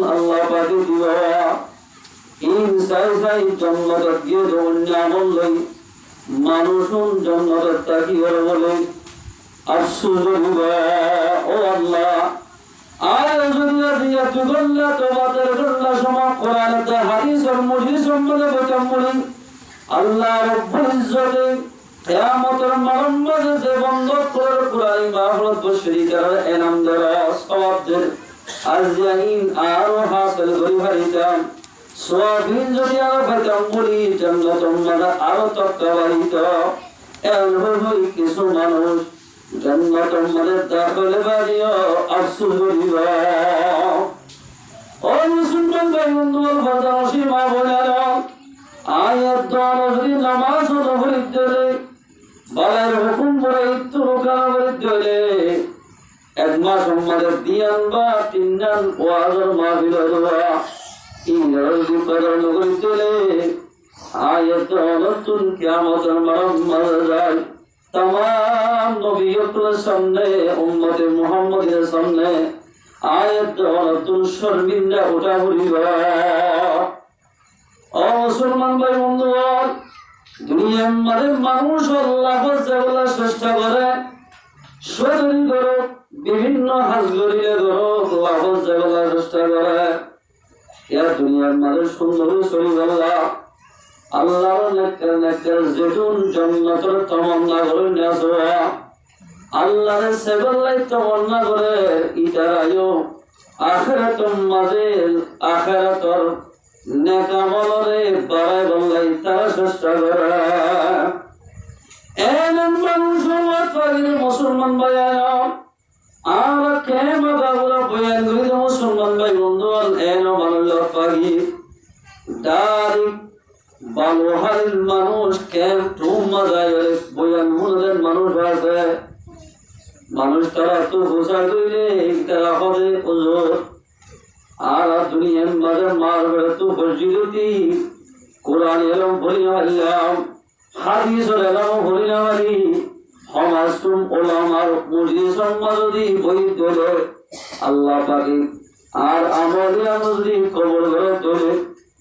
আল্লাহ পাকে দিবা ইনসাই সাই জন্নত দিয়ে আমল লই মানুষুন জন্নত তাকি বলে আফসোস দিবা ও আল্লাহ আর যদি দিয়া তুগল্লা তোমাদের গল্লা সমা কোরআনতে হাদিসের মজলিস সম্বন্ধে বলি আল্লাহ রব্বুল ইজ্জতে কিয়ামতের মারম্মতে যে বন্ধ করে কুরআনি মাহফিল বশরিকার এনাম দ্বারা সওয়াবদের আরজাইন আরো হাসিল করি ভাইতাম সওয়াবিন যদি আরো ভাইতাম বলি জান্নাতুল মাদা আরো তত্ত্বাবধানিত এর হই কিছু মানুষ জান্নাতুল মাদা দাখিল বাড়িও আফসোস করিবা ও মুসলমান ভাই বন্ধুরা বাজারসি মা বোনেরা আয়াত দ্বারা যদি নামাজ ও নফল দিলে বালার হুকুম করে ইত্তর কালামে দিলে এক মাস আমাদের দিয়ান বা তিনজন ওয়াজের মাহফিল হওয়া ইংরেজি করার নগরী দিলে আয়াত দ্বারা তুন কিয়ামতের মারম্মত যায় तमाम नबियों के सामने उम्मत मुहम्मद सामने आयत द्वारा तुम शर्मिंदा उठा हुआ और मुसलमान भाई बंधुगण दुनिया में मानुष अल्लाह को जगला চেষ্টা করে শরীর করো বিভিন্ন হাজ গরিলে করো আল্লাহ को जगला চেষ্টা করে ইয়া দুনিয়ার মানুষ সুন্দর শরীর আল্লাহ আল্লাহ নেকর যেতুন জান্নাতের তমন্না করে নাসোয়া আল্লাহর সেবলাই তমন্না করে ইতারায়ো আখিরাতুম মাজিল আখিরাতর নেকামলরে বাড়াই বলাই তারা চেষ্টা করে এমন মানুষ মাত্রাগির মুসলমান ভাইয়া আর কেমন বাবুরা বয়ান করি মুসলমান ভাই বন্ধুগণ এনো মানুষ পাগি ডাইরেক্ট বালোহারের মানুষ কেম টুম মাজায় বয়ান মুনের মানুষ আছে মানুষ তারা তো বোঝা কইলে তারা হবে ওজোর আর দুনিয়ার মাঝে মারবে তো ফজিলতি কোরআন এলম বলি আল্লাহ হাদিস এলম বলি নামারি সমাজতুম ওলামার মজলিস যদি বই তোলে আল্লাহ পাকে আর আমলিয়া যদি কবর করে তোলে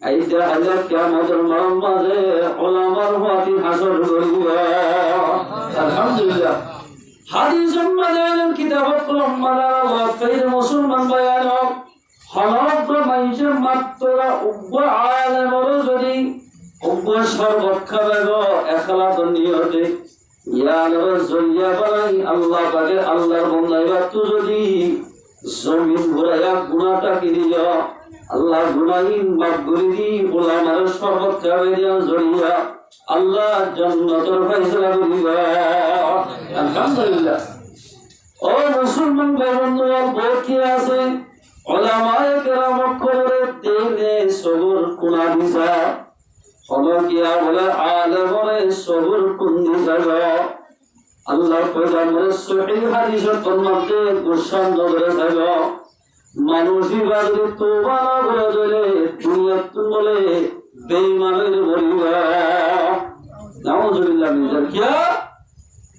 এইটা আল্লাহ কিয়ামতের মাঝে ওলামার ওয়াতি হাসর করিবা আলহামদুলিল্লাহ হাদিস মাঝে কিতাব কলম মারা ওয়াফাইর মুসলমান বায়ান হলক মাইজে মাত্রা উগ্র আলেমর যদি উগ্র সর্বক্ষা বেগ এখলাত নিয়তে ইয়ানর জলিয়া বানাই আল্লাহ পাকে আল্লাহর বন্দাইবা তো যদি জমিন ঘুরাইয়া গুনাহটা কিরিয়া আল্লাহ গুনাহীন মাফ করে দি ওলামার সর্বক্ষা বেরিয়া জড়িয়া আল্লাহ জান্নাতের ফয়সালা করিবা আলহামদুলিল্লাহ ও মুসলমান ভাই বন্ধুগণ কি আছে ওলামায়ে কেরাম করে দেনে সবর কোনা দিছা হলো কিয়া বলে আলেমরে সবর কোন দিছা আল্লাহ পয়গম্বর সহিহ হাদিসের মধ্যে ঘোষণা করে থাকো মানুষই বাজে তোবা না করে দিলে দুনিয়াত বলে বেঈমানের বলিবা নাউজুবিল্লাহ মিন যালিকা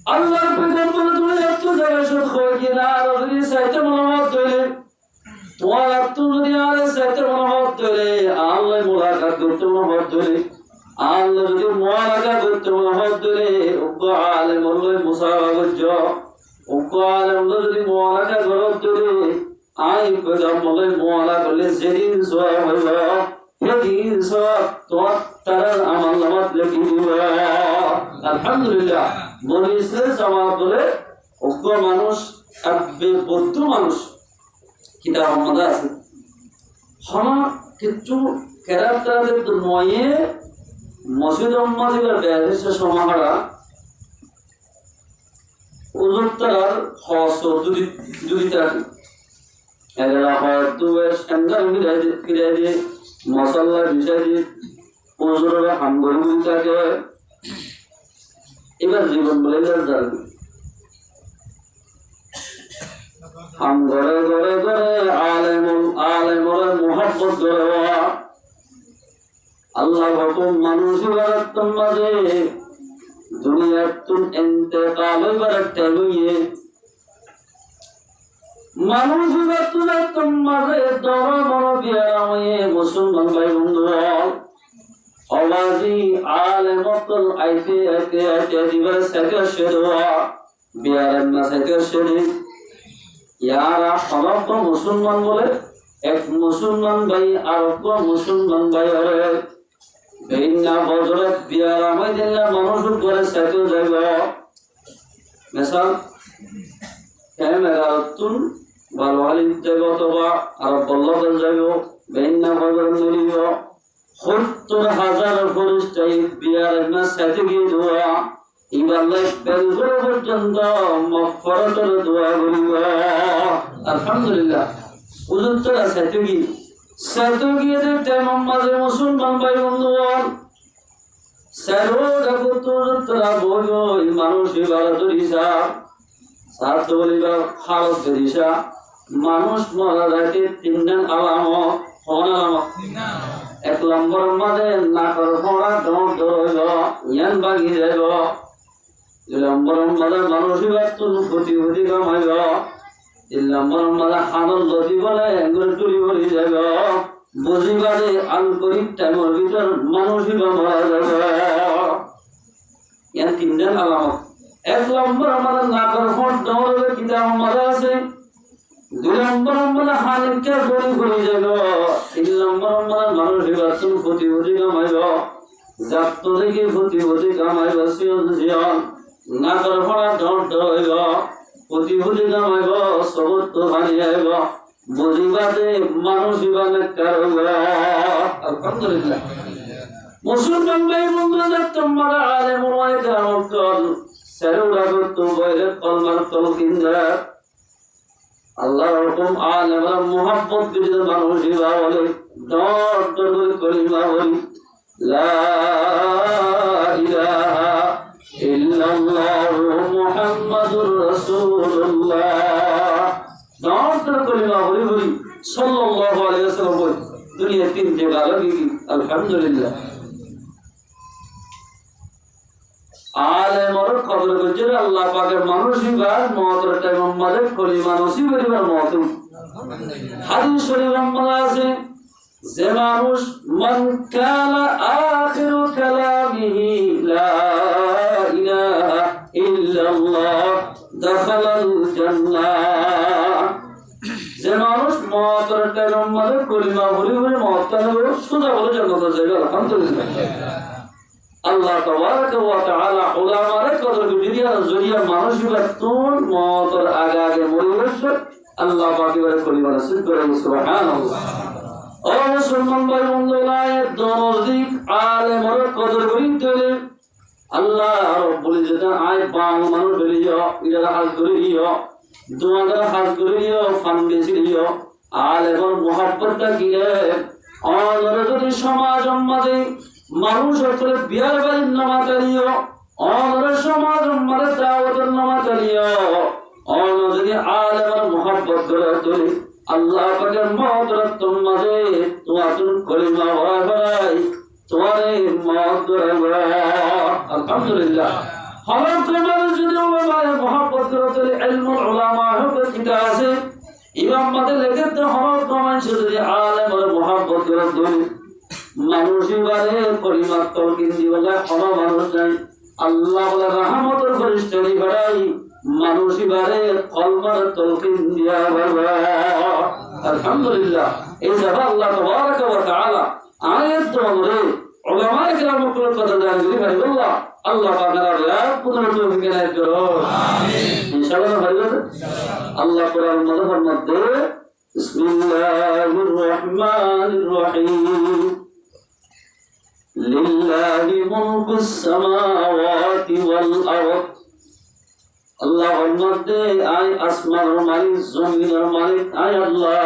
আল্লাহর পয়গম্বর তুমি এত জায়গা শুন খোঁজে না আর যদি সাইতে মনোমত হইলে তোমার এত যদি আর সাইতে মনোমত হইলে আল্লাহ মুলাকাত করতে মনোমত হইলে আল্লাহ যদি মুলাকাত করতে মনোমত হইলে উগ্র আলেম হইলে মুসাফা করছ উগ্র আলেম যদি মুলাকাত করতে হইলে আই পয়গম্বর মুলাকাত করলে যেদিন সোয়া হইব সেদিন সোয়া তোমার তারা আমার নামাত লেখি দিবা আলহামদুলিল্লাহ বনি ইসরাইল জামাত বলে উগ্র মানুষ আর বৌদ্ধ মানুষ কিতাব মধ্যে আছে হমা কিছু ক্যারেক্টারের নয়ে মসজিদ উম্মাদিবার বেহেশে সমাহারা উজুরতার হস যদি থাকে এরা হয়তো স্ট্যান্ডার ফিরাই দিয়ে মশলা বিষয় দিয়ে উজুরের হামগরি থাকে এবার জীবন বলে যাবে हम घरे घरे घरे आलेमरे मोहब्बत करे अल्लाह हुकुम मनुष्य बरत मजे दुनिया तुम इंतकाल बरत हुए मनुष्य बरत মক্কল আইতে দিবার সাইকেল শেরোয়া বিয়ারের না সাইকেল শেরি ইয়ারা সমগ্র মুসলমান বলে এক মুসলমান ভাই আর মুসলমান ভাই হলে বিভিন্ন বছরের বিয়ার আমি দিলে মানুষ করে সাইকেল যাইব মেসাল ক্যামেরাতুন বালওয়ালি যাইব অথবা আর বল্লভের যাইব বিভিন্ন বছর মিলিব ৭০,০০০ ফরিস্তাই বিয়ারের না সাইতে গিয়ে দোয়া ইবাল্লাহ বেলগুলো পর্যন্ত মাগফিরাতের দোয়া করিব আলহামদুলিল্লাহ উজুরটা সাইতে গিয়ে দেখতে মোহাম্মদ মুসলমান ভাই বন্ধুগণ সারোরা কুতুরতরা বলো মানুষ ইবাদত করিসা সাত বলিবা খালত করিসা মানুষ মরা যাইতে তিনজন আলামত আলামত এক নম্বর মাঝে নাকর ফোড়া দৌড় ধরল ইয়ান ভাগি যাইব ২ নম্বর মাঝে মানুষ ইবাদতুল ক্ষতি কামাইব ৩ নম্বর মাঝে আনন্দ জীবনে গুলি বলি যাইব বুঝিবাদে আন্তরিক টাইমের ভিতর মানুষ মারা যাবে ইয়ান তিনজন আলামত ১ নম্বর মাঝে নাকর ফোড় দৌড়বে কিতাব মাঝে আছে ২ নম্বর মাঝে হানিকে বলি যাইব ৩ নম্বর মাঝে মানুষ ইবাদতুল ক্ষতি কামাইব জাত থেকে ক্ষতি কামাইব সিয়ন নাকর ফোড়া দৌড় হইব ক্ষতি কামাইব সবত ভানি যাইব বুঝিবাদে মানুষ ইবানে কারব আলহামদুলিল্লাহ মুসলমান ভাই বন্ধুরা তোমরা আলেম ওলামায়ে কেরাম কল সেরুরা তো বলে কলমার তলকিনরা আল্লাহর হুকুম আলেমরা মুহাব্বত করে মানুষ ইবা বলে দর কলিমা বলি লা ইলাহা ইল্লাল্লাহু মুহাম্মাদুর রাসূলুল্লাহ দর কলিমা বলি সাল্লাল্লাহু আলাইহি ওয়াসাল্লাম বলি দুনিয়া তিন জায়গা লাগি আলহামদুলিল্লাহ আলেমর কদর করছে আল্লাহ পাকের মানুষিবার মতের টাইম আমাদের কলিমা নসিব করিবার মত হাদিস শরীফ আমাদের আছে যে মানুষ মান কানা আখিরু কালামিহি লা ইলাহা ইল্লাল্লাহ দাখালাল জান্নাহ যে মানুষ মতের টাইম আমাদের কলিমা বলি মতটা সোজা বলে জান্নাতে যাবে আলহামদুলিল্লাহ আল্লাহ তাবারাকা ওয়া তাআলা উলামারে কদর দুনিয়ার জরিয়া মানুষিবার তোর মতের আগে মরিবছে আল্লাহ পাকের কলিমা নসিব করে সুবহানাল্লাহ ও মুসলমান ভাই বন্ধুরা দনদিক আলেমর কদর করিতে আল্লাহ রাব্বুল ইজ্জত আয় বাং মানুষ বলিও ইরা হাজ করিও দুয়াদার হাজ করিও ফান বেসিও আলেমর মুহাব্বতটা গিয়ে অনর যদি সমাজ আমাদের মানুষ হচ্ছে বিয়ার বাড়ির নামা চালিও অনর সমাজ আমাদের দাওয়াতের নামা চালিও অন যদি আলেমর মুহাব্বত করে তুলি আল্লাহ পাকের মহতরত তোমাদে তোমাতুন কলিমা ওয়াই তোমারে মহতর আলহামদুলিল্লাহ হালাল তোমার যদি উলামায়ে মুহাব্বত করে তুলি ইলমুল উলামা হবে কিতাব আছে ইমাম মাদের লেখতে হালাল তোমার যদি আলেমর মুহাব্বত করে তুলি মানুষিবারে কলিমা তলকিন দিবলে কোনো মানুষ নাই আল্লাহ বলে রহমতের ফেরেশতানি বাড়াই মানুষিবারে কলমার তলকিন দিয়া বাবা আলহামদুলিল্লাহ এই জায়গা আল্লাহ তাবারাকা ওয়া তাআলা আয়াত ধরে উলামায়ে কেরামের কথা জানলি ভাই আল্লাহ আল্লাহ পাকের আয়াত কুদরত বিজ্ঞানের করো আমিন ইনশাআল্লাহ ভাই আল্লাহ কোরআন মধ্যে বিসমিল্লাহির রহমানির রহিম لله ملك السماوات والأرض আল্লাহর মধ্যে আয় আসমানের মালিক জমিনের মালিক আয় আল্লাহ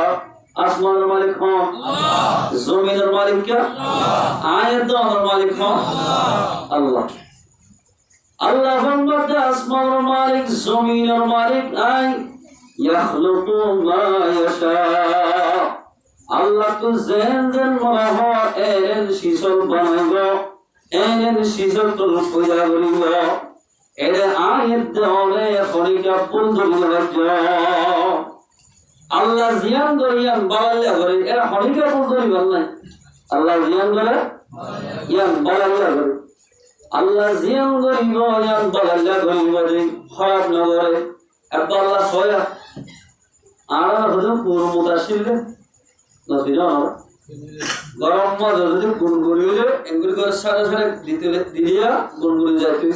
আসমানের মালিক হন আল্লাহ জমিনের মালিক কে আল্লাহ আয়াতের মালিক হন আল্লাহ আল্লাহর মধ্যে আসমানের মালিক জমিনের মালিক আয় ইয়াখলুকু মা ইয়াশা আল্লাহ তো জেন মনে হয় এর শিশল বানাইব এর শিশল তো পূজা করিব এর আয়াত দেওয়ালে খনিকা পুন্দর আল্লাহ জিয়ান দরিয়ান বালাল্লা করে এর খনিকা পুন্দর নাই আল্লাহ জিয়ান করে ইয়ান বালাল্লা করে আল্লাহ জিয়ান করিব ইয়ান বালাল্লা করিব যে খারাপ না করে একবার আল্লাহ সয়া আর হজম পুরো মুতাসির নসিনা গরম মাঝে যদি গুনগুনি হলে এগুলি করে সাড়ে সাড়ে দিয়া গুনগুনি যাইতে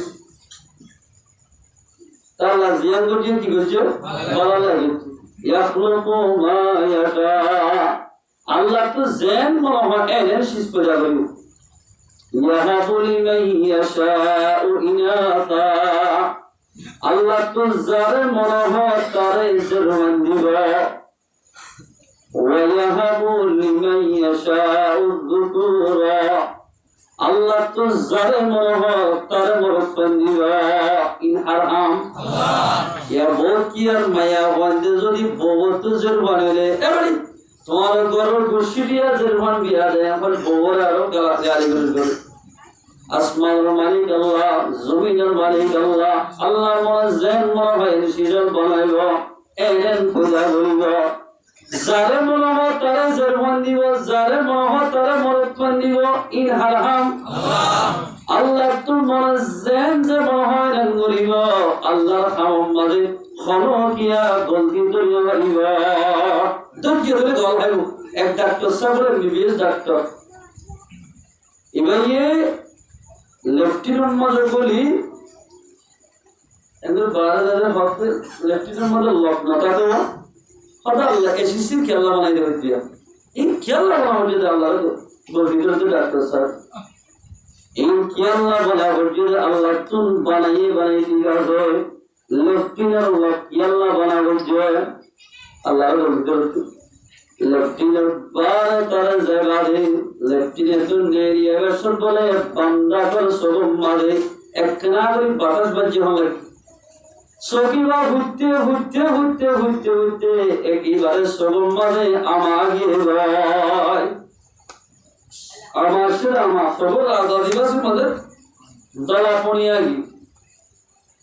তা আল্লাহ জিয়ান করিয়ে কি করছে ভালো লাগে ইয়াখলুকু মা ইয়াশা আল্লাহ তো জেন মনে হয় এনে শিস পূজা করি ইয়াহাবু লিমান ইয়াশাউ ইনাসা আল্লাহ তো যারে মনে হয় তারে জরমান দিবা ওয়ায়াহাবু লিমান ইয়াশাউ যুকুরা আল্লাহ তো যারে মনে হয় তারে মরফন দিবা ইন আরহাম আল্লাহ ইয়া বকিয়ার মায়া বন্ধে যদি বহুত জরমান হলে এবারে তোমার গরুর গোষ্ঠী দিয়া জরমান বিয়া দেয় এখন বউর আরো গালি করে আসমানের মালিক আল্লাহ জমিনের মালিক আল্লাহ আল্লাহ মনে জেন মনে হয় সিজন বানাইব এলেন পূজা করিব যারে মনে হয় তারে জরমান দিব যারে মনে হয় তারে মরৎমান দিব ইন হারহাম আল্লাহ তো মনে জেন যে মনে হয় এলেন করিব আল্লাহর হামম মাঝে খনকিয়া গলতি তৈরি করিব দুঃখী ধরে জল খাইব এক ডাক্তার সাহেব বিবিএস ডাক্তার এবার লেফটেন্যান্ট মাঝে বলি একদম 12,000 ভক্ত লেফটেন্যান্ট মাঝে লক নটা দেওয়া হঠাৎ আল্লাহ এসিসির খেলা বানাই দেবে দিয়া এই খেলা বানাবো যদি আল্লাহ ভিতরে ডাক্তার স্যার এই খেলা বানাবো যদি আল্লাহ তুন বানাইয়ে দিয়ে আসে লেফটেন্যান্ট লক খেলা বানাবো জয় আল্লাহ ভিতরে লেফটেন্যান্ট বারে তারা জায়গা দে লেফটেন্যান্ট নেরিয়া বেসর বলে বান্দা কর সরম মারে একখানা করে বাতাস বাজে হবে সকিবা ঘুরতে একইবারে সরম মারে আমাকে ভাই আমার সেটা আমার সবর আদিবাসী মধ্যে দলা পনিয়া গি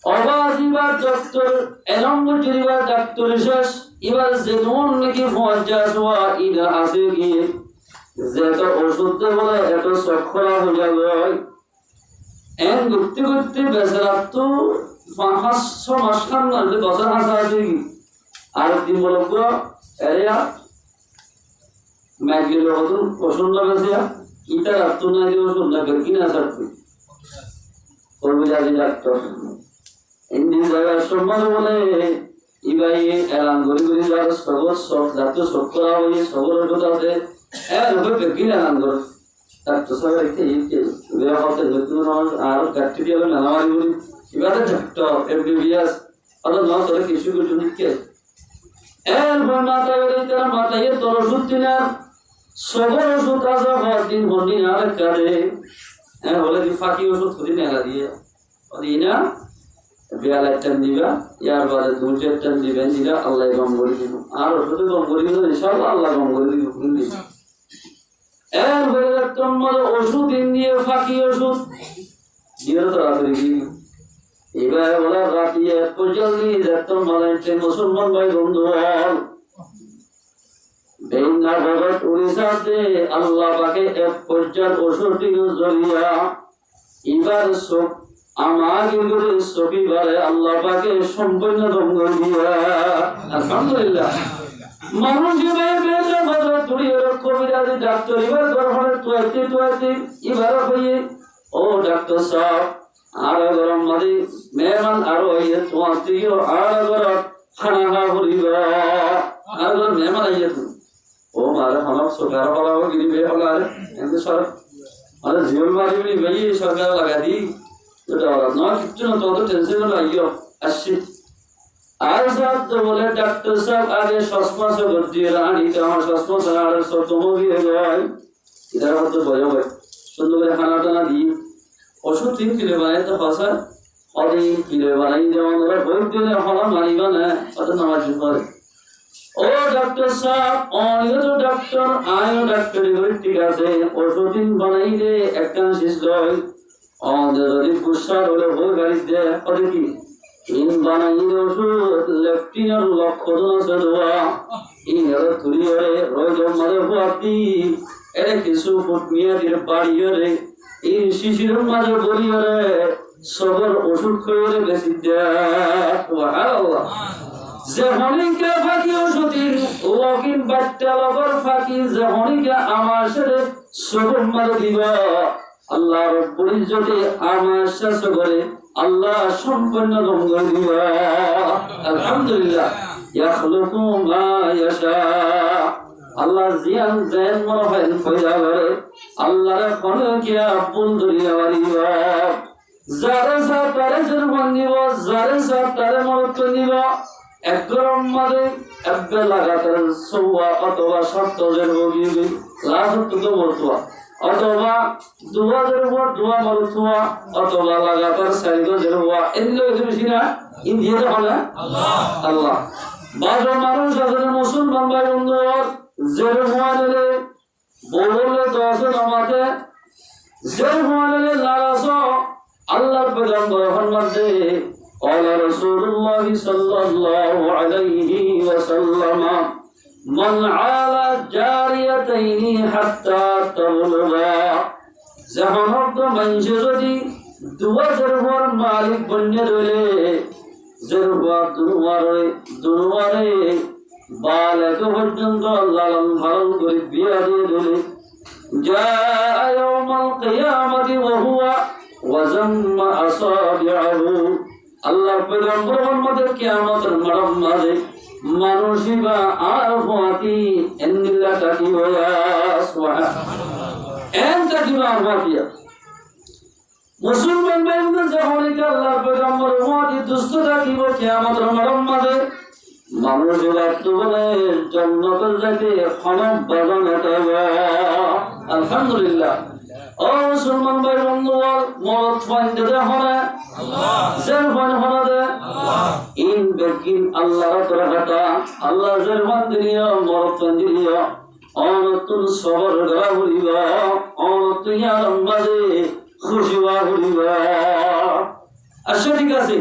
অবাদিবার ডক্টর এলম্বটিবার ডাক্তার শেষ এবার যে নুন নাকি পঞ্চাশ হওয়া ইটা আছে গিয়ে যে একটা ওষুধ বলে এত সক্ষরা হয়ে যাবে এন ঘুরতে বেচারা তো 500 মাস খান না বছর হাসা আছে কি আর দিন বলো পুরো এরিয়া ম্যাগিল হতুন ওষুধ না বেশিয়া ইটা রাখতো না যে ওষুধ না কিনা থাকতো কর্মচারী ডাক্তার ইন্দিন জায়গায় সম্মান বলে ইবাই এলান গরি যার সবর সব জাতীয় সব করা হয়ে সবর ওটাতে হবে কিনা এলান কর ডাক্তার সাহেব একটু হতে নতুন আর ডাক্তার দিয়ে নানামারি বলি এবারে ডাক্তার এমবিবিএস অর্থাৎ না তোরা কিছু কিছু নিচ্ছে মাথা বেড়ে তারা মাথায় তোর ওষুধ দিনার সবর ওষুধ আসা হওয়ার দিন হন্ডিন আর কাঁদে বলে কি ফাঁকি ওষুধ খুঁজি নেলা দিয়ে না বিয়াল একটা দিবা ইয়ার বাদে 2-4টা দিবেন দিলা আল্লাহ গম করে দিব আর ওষুধে গম করে দিব ইনশাআল্লাহ আল্লাহ গম করে দিব এরপরে তোমার ওষুধ দিয়ে ফাঁকি ওষুধ দিয়ে তাড়াতাড়ি কি এবার বলা রাতি এক পর্যন্ত তোমার মুসলমান ভাই বন্ধু বেঙ্গা ভগত উড়িষ্যাতে আল্লাহ পাকে এক পর্যায় ওষুধটি জড়িয়া এবার সব আমাকে করে সবিবারে আল্লাহ পাকে সম্পূর্ণ ধ্বংস দিয়া আলহামদুলিল্লাহ মানুষ এবার বেজে বাজার তুড়িয়ে কবিরাজি ডাক্তার এবার গরমে তুয়াইতে এবার হইয়ে ও ডাক্তার সাহেব আর গরম মারি মেহমান আরো হইয়ে তোমার থেকে আর গরম খানা খা করিবা আর গরম মেহমান আইয়ে ও মারে আমার সরকার বলা গিরি বে বলা এমনি সর মানে জীবন মারি বলি ভাই সরকার লাগা দি এটা বলা না কিছু না তো টেনশন লাগিও আসছি আর সাথ বলে ডাক্তার সাহেব আগে চশমা সে ভর্তি রানি আমার চশমা আর সব তোমাকে হয় ইধার হতে ভয় হয় সুন্দর করে খানা টানা দিই ওষুধ 3 কিলো বানাই তো পাশা অনেক কিলো বানাই যেমন ওরা বই দিলে হলা মারিবা না অত নামাজ পড়ে ও ডাক্তার সাহেব অনেক তো ডাক্তার আয়ো ডাক্তার ঠিক আছে ওষুধ বানাই দে একটা শেষ লয় যদি পুষার হলে বই গাড়ি দে ওদের কি ইন বানাই ওষুধ লেফটিনার লক্ষ্য আছে দোয়া ইনার তুলিয়ে রোজ মারে হুয়াতি এর কিছু ফুট মিয়া দিয়ে বাড়িয়ে রে এই শিশিরের মাঝে বলিয়ারে সবর ওষুধ করে বেশি দেয় যে হনিকে ফাঁকি ওষুধিন ওকিন বাচ্চা লগর ফাঁকি যে হনিকে আমার সাথে সবর মারে দিব আল্লাহ রব্বুল ইজ্জতে আমার সাথে করে আল্লাহ সম্পূর্ণ ধ্বংস দিব আলহামদুলিল্লাহ ইয়াখলুকু মা ইয়াশা আল্লাহ জিয়ান দেন মনে হয় পয়দা করে আল্লাহর খনকে আপন ধরিয়া মারিব যারে সার তারে জুরমান দিব যারে সার তারে মরত দিব এক গরম মারে একবে লাগাতার সৌয়া অথবা সপ্তজের বগিবি লাগাতার তো মরতুয়া অথবা দুয়াজের উপর দুয়া মরতুয়া অথবা লাগাতার সাইগজের হওয়া এগুলো বেশি না ইন্ডিয়াতে হলে আল্লাহ বারো মানুষ আসলে মুসলমান ভাই বন্ধু জের হওয়া নিলে বললে দশের আমাকে জের হওয়া নিলে লাগাছ আল্লাহর পেগম্বর ফরমাতে قال رسول الله صلى الله عليه وسلم من عال جاريتين حتى تبلغا জাহানত মানুষে যদি দুয়া জরবার মালিক বন্যে রইলে জরবা দুনুয়ারে বালক পর্যন্ত লালন পালন করে বিয়া দিয়ে দিলে جاء يوم القيامة وهو وزم أصابعه আল্লাহ পয়গম্বর মুহাম্মদের কিয়ামতের মাঠের মাঝে মানুষিবা আর ফাতি এন্দিল্লা তাকি হয়া সুবহানাল্লাহ এন তাকি আর ফাতিয়া মুসলমান ভাইদের যখন আল্লাহ পয়গম্বর মুহাম্মদ দুষ্ট তাকি কিয়ামতের মাঠের মাঝে মানুষিবা তো বলে জান্নাতের যাতে খনক বাগান এটা আলহামদুলিল্লাহ ও মুসলমান ভাই বন্ধুরা মত ফাইন্দে হরে আল্লাহ জারফান হরে আল্লাহ ইন বেকিন আল্লাহ তরহতা আল্লাহ জারফান দিলিয়া মত দিলিয়া অনতুন সবর গরা হইবা অনতুন ইয়ার মাঝে খুশি হইবা আচ্ছা ঠিক আছে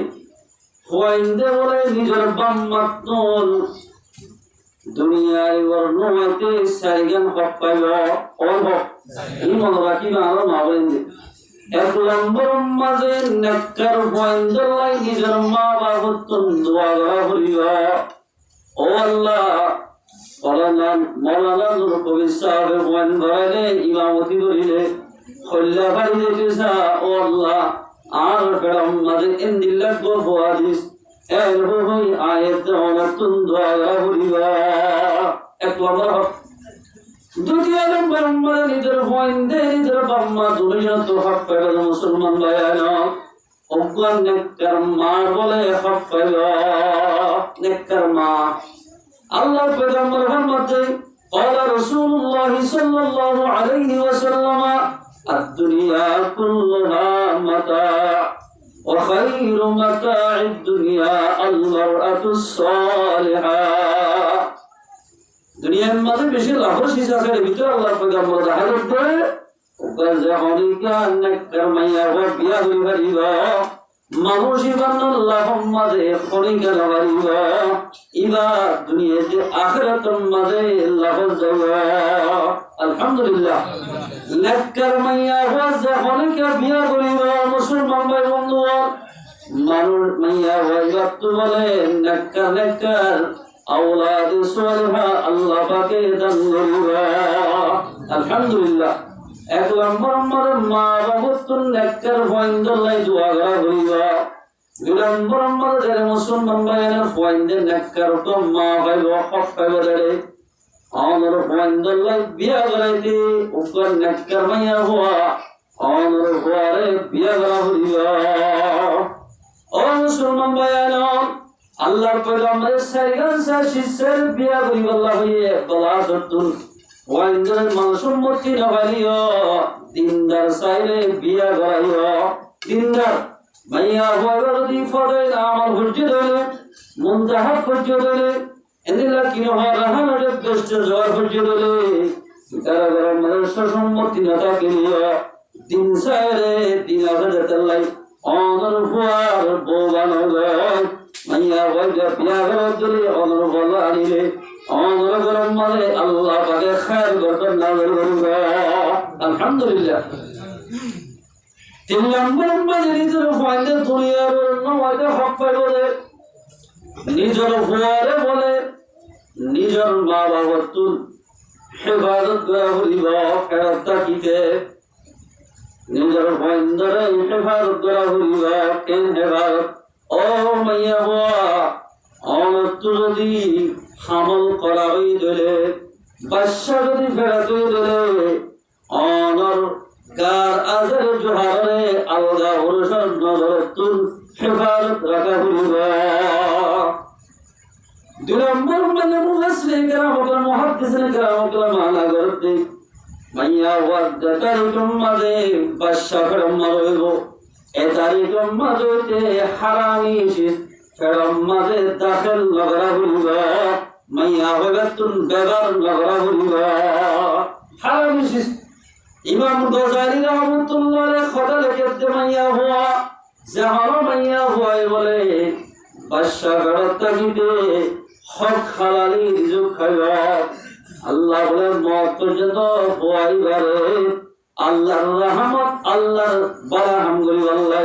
ফাইন্দে বলে নিজের বাম্মাতুন দুনিয়ার বর্ণমাতে সাইগান হক পাইব অল হক এই মনে রাখিবা আরো মাবেন এক নম্বর মাঝে নেককার ফাইন্দাল্লাহ নিজের মা বাবতুন দোয়া করা হইবা ও আল্লাহ মৌলানা নূর কবির সাহেব ওয়ান ধরাইলে ইমামতি করিলে খল্লা বাড়ি দেখেছা ও আল্লাহ আর ফেরাম মাঝে এন্দিল্লাহ গো হাদিস এর হই আয়াত অনতুন দোয়া করিবা এক নম্বর দ্বিতীয় নম্বর মানে নিজের ফাইন্দে নিজের বাম্মা দুনিয়া তো হক পাইল মুসলমান ভাইয়ানা অজ্ঞান নেককার মা বলে হক পাইল নেককার মা আল্লাহ পয়গম্বর মুহাম্মদ قال رسول الله صلى الله عليه وسلم الدنيا كلها متاع وخير متاع الدنيا المرأة الصالحة দুনিয়ার মাঝে বেশি লাভর শিশা আছে ভিতরে আল্লাহ পয়গম্বর জাহাজ করে ওকার জাহানিকা নেককার মাইয়া বিয়া হইবা মানুষই বান্নাল্লাহ মাঝে খনিকা লাগাইবা ইবা দুনিয়াতে আখিরাতের মাঝে লাভ যাওয়া আলহামদুলিল্লাহ নেককার মাইয়া জাহানিকা বিয়া করিবা মুসলমান ভাই বন্ধু মানুষ মাইয়া হইবা তো বলে নেককার औलाद सालिहा अल्लाह पाके दान करिबा আলহামদুলিল্লাহ এক নম্বর আমাদের মা বাবুতুন নেককার ফাইন্দাল্লাহ দোয়া করা করিবা দুই নম্বর আমাদের মুসলমান ভাইয়ের ফাইন্দে নেককার তো মা ভাই হক পাইবা রে আমার ফাইন্দাল্লাহ বিয়া করাইতে ওকর নেককার মাইয়া হওয়া আমার ঘরে বিয়া করা করিবা ও মুসলমান ভাইয়েরা আল্লাহর পয়গম্বরের সাইগান শিষ্যের বিয়া করিবাল্লাহ হইয়ে বলা ধরতুন ওয়াইন্দ্রের মানসম্মতি নবালিও দিনদার সাইলে বিয়া করাইও দিনদার মাইয়া হওয়ার যদি ফলে আমার ভর্য ধরে মুন্তাহা ভর্য ধরে এদিলা কি হওয়া রাহানের বেষ্ট জোয়ার ভর্য ধরে তারা গরম মানসা সম্মতি না থাকিলিও দিন সাইলে দিন আগে যেতাল্লাই অনর ফুয়ার বউ বানালো মাইয়া ওয়াইগা বিয়া করার জন্য অনর বলা আনিলে অনর গরম মানে আল্লাহ পাকে খায়ের বরকত নাযিল করুন আলহামদুলিল্লাহ তিন নম্বর নিজের ফায়দা দুনিয়ার নয়টা হক পাই বলে নিজের ভুয়ারে বলে নিজের মা বাবার তুল হেফাজত করা হইব ফেরত তাকিতে নিজের ফায়দারে হেফাজত করা হইব কেন হেফাজত ও মাইয়া হওয়া অনত্য যদি হামল করা হয়ে দিলে বাদশা যদি ফেরত হয়ে দিলে অনর কার আজের জোহারে আলাদা হরসর নজরতুল হেফাজত রাখা হইব দুই নম্বর মানে মুফাসসিরিন কেরাম ও মুহাদ্দিসিন কেরাম মানা করতে মাইয়া ওয়া তারিকুম মাদে বাদশা ফেরম মারইব এ তারিকুম মাদে হারামি শীত ফেরম মাদে দাখিল লগরা হইব মাইয়া হইবাতুন বেগার লগরা হইব হারামি শীত ইমাম গজালি রাহমাতুল্লাহ আলাইহি খোদা লিখতে মাইয়া হওয়া জাহারা মাইয়া হয় বলে বাদশা ফেরত তাকিতে হক হালালি রিজক খাইবা আল্লাহ বলে মত পর্যন্ত হওয়াইবারে আল্লাহর রহমত আল্লাহর বারাহাম করি আল্লাহ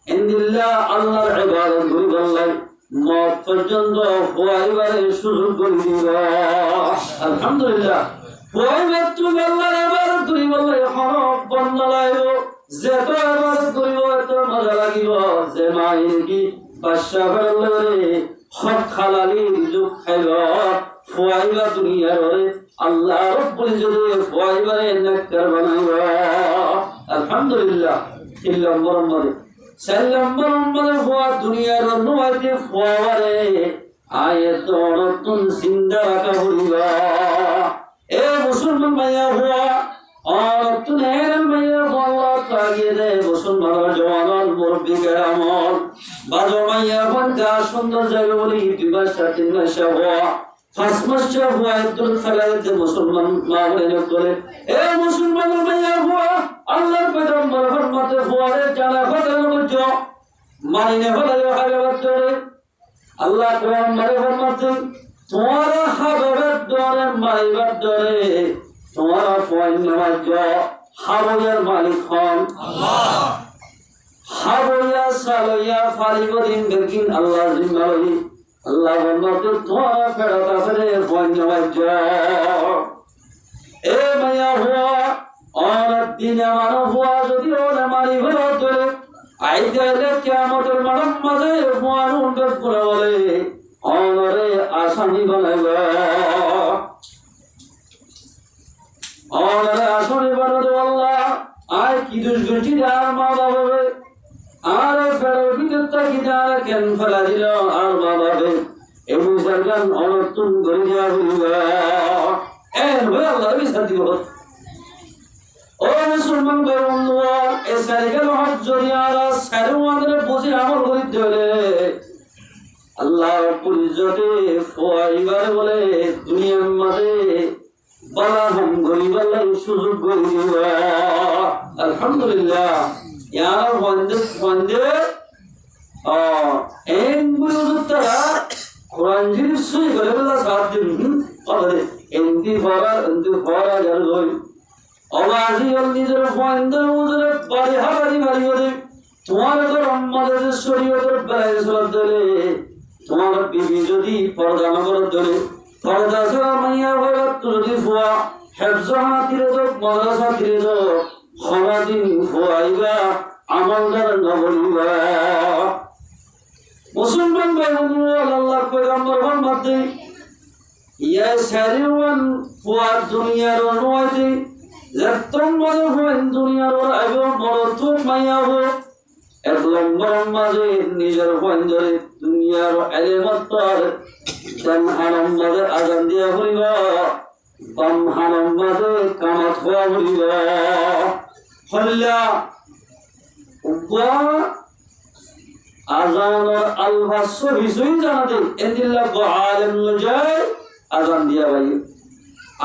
ইনদিল্লাহ আল্লাহর ইবাদত করি আল্লাহ মত পর্যন্ত হওয়াইবারে সুযোগ করে দিবা আলহামদুলিল্লাহ হওয়াইবার তুমি আল্লাহর ইবাদত করি আল্লাহ হরফ বন্ধ লাইও যেত ইবাদত করিব এত মজা লাগিব যে মাইন কি বাদশা ফেরলে হক হালালি রিজক খাইবা ফুয়াইবা দুনিয়ার আল্লাহ রব্বুল ইজ্জতে ফুয়াইবারে নেককার বানাইবা আলহামদুলিল্লাহ তিন নম্বর মরে চার নম্বর মরে ফুয়া দুনিয়ার নয়তে ফুয়াবারে আয়াত নতুন চিন্তা রাখা হইবা এ মুসলমান মাইয়া ফুয়া নতুন এলেন মাইয়া আল্লাহ তাগিয়ে দে মুসলমান জওয়ান মুরব্বি কেরামল বাজো মাইয়া ফনকা সুন্দর যাবে বলি দুই মাস তিন মাস হওয়া পাঁচ মাস হওয়া একদম ফেলাইতে মুসলমান মা বলে করে এ মুসলমান মাইয়া হওয়া আল্লাহর পয়গম্বর ফরমাতে ফুয়ারে জানা কথা বলছ মাইনে ফেলাই হারে বাচ্চারে আল্লাহ পয়গম্বর ফরমাতে তোমার হাবের দরে মাইবার দরে তোমার ফয়ন নামাজ হাবয়ার মালিক হন আল্লাহ হাবয়া সালয়া ফারিবদিন বেকিন আল্লাহ জিম্মালি আল্লাহ বন্ধু তোমার ফেরত আসরে ফয়ন নামাজ এ মাইয়া হুয়া অনেক দিনে মানব হুয়া যদি ওরা মারি ফেরত করে আইতে এলে কিয়ামতের মানব মাঝে ফুয়ান উন্নত করে বলে অনরে আসামি বানাইবা অনরে আসামি বানাতে আল্লাহ আর কি দুষ্কৃতি আর মা বাবা আর ফেরত ভিতর থাকি আর কেন ফেলা দিল আর মা বাবা এবং সরকার অনর্থন করে দেওয়া হইবা এন হয়ে আল্লাহ বিচার দিব ও মুসলমান বন্ধু এ সারিকাল হক জরিয়ারা সারে আমাদের বুঝে আমল করিতে হলে আল্লাহ পরিজতে ফুয়াইবার বলে দুনিয়ার মাঝে বালাহাম গরিবাল্লাহ সুযোগ করে দিবা আলহামদুলিল্লাহ ইয়ার বন্দে এন গুলো তারা কোরআন শরীফ সই করে বলা সাত দিন পারে এন্দি ফরা যার গই আওয়াজি নিজের বন্দে উজরে বাড়ি হাবারি বাড়ি বলে তোমার ঘর আমাদের শরীয়তের বেলায় চলার দলে তোমার বিবি যদি পর্দা না করার দলে পর্দা ছাড়া মাইয়া হওয়ার যদি ফুয়া হেফজা তীরে যোগ মাদ্রাসা তীরে যোগ সারাদিন ফুয়াইবা আমলদার নবলিবা মুসলমান ভাই আল্লাহ পয়গম্বর ফরমাতে ইয়া সারিওয়ান ফুয়া দুনিয়ার নয়তে যতম বড় হয় দুনিয়ার আগে বড় তো মাইয়া হো এক নম্বর মাঝে নিজের বন্ধরে দুনিয়ার এলেমতর দান হারাম মাঝে আজান দিয়া হইব বাম হারাম মাঝে কামাত হওয়া হইব হল্লা আজানের আলভাস বিষয় জানাতে এদিল্লা আলেম যায় আজান দিয়া ভাই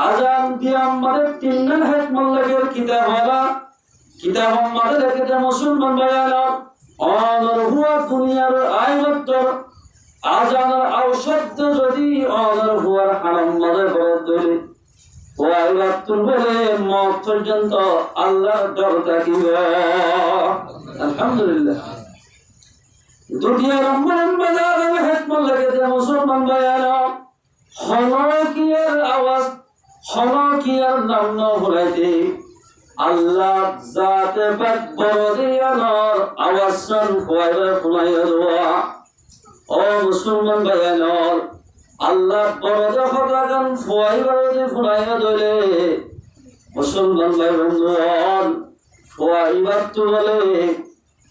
আজান দিয়া আমাদের তিনজন হেকমত লাগের কিতাব আমাদের লেখেতে মুসলমান ভাইয়ারা অনর হুয়া দুনিয়ার আইনত্তর আজানের ঔষধ যদি অনর হুয়ার হারাম মাঝে বরদ ধরে ও আইবাতুল বলে মত পর্যন্ত আল্লাহর ডর থাকিবে আলহামদুলিল্লাহ দুনিয়া রহমান বাজারে হেকমত লাগে যে মুসলমান ভাইয়ারা হনকিয়ার আওয়াজ হনকিয়ার নাম ন হরাইতে আল্লাহ জাতে পাক বড়দিয়ানোর আওয়াজ শুন কয়বার শুনাইয়া দেওয়া ও মুসলমান ভাইয়ানোর আল্লাহ বড়দে হতাগান কয়বার যে শুনাইয়া দিলে মুসলমান ভাই বন্ধুগণ কয়বার তো বলে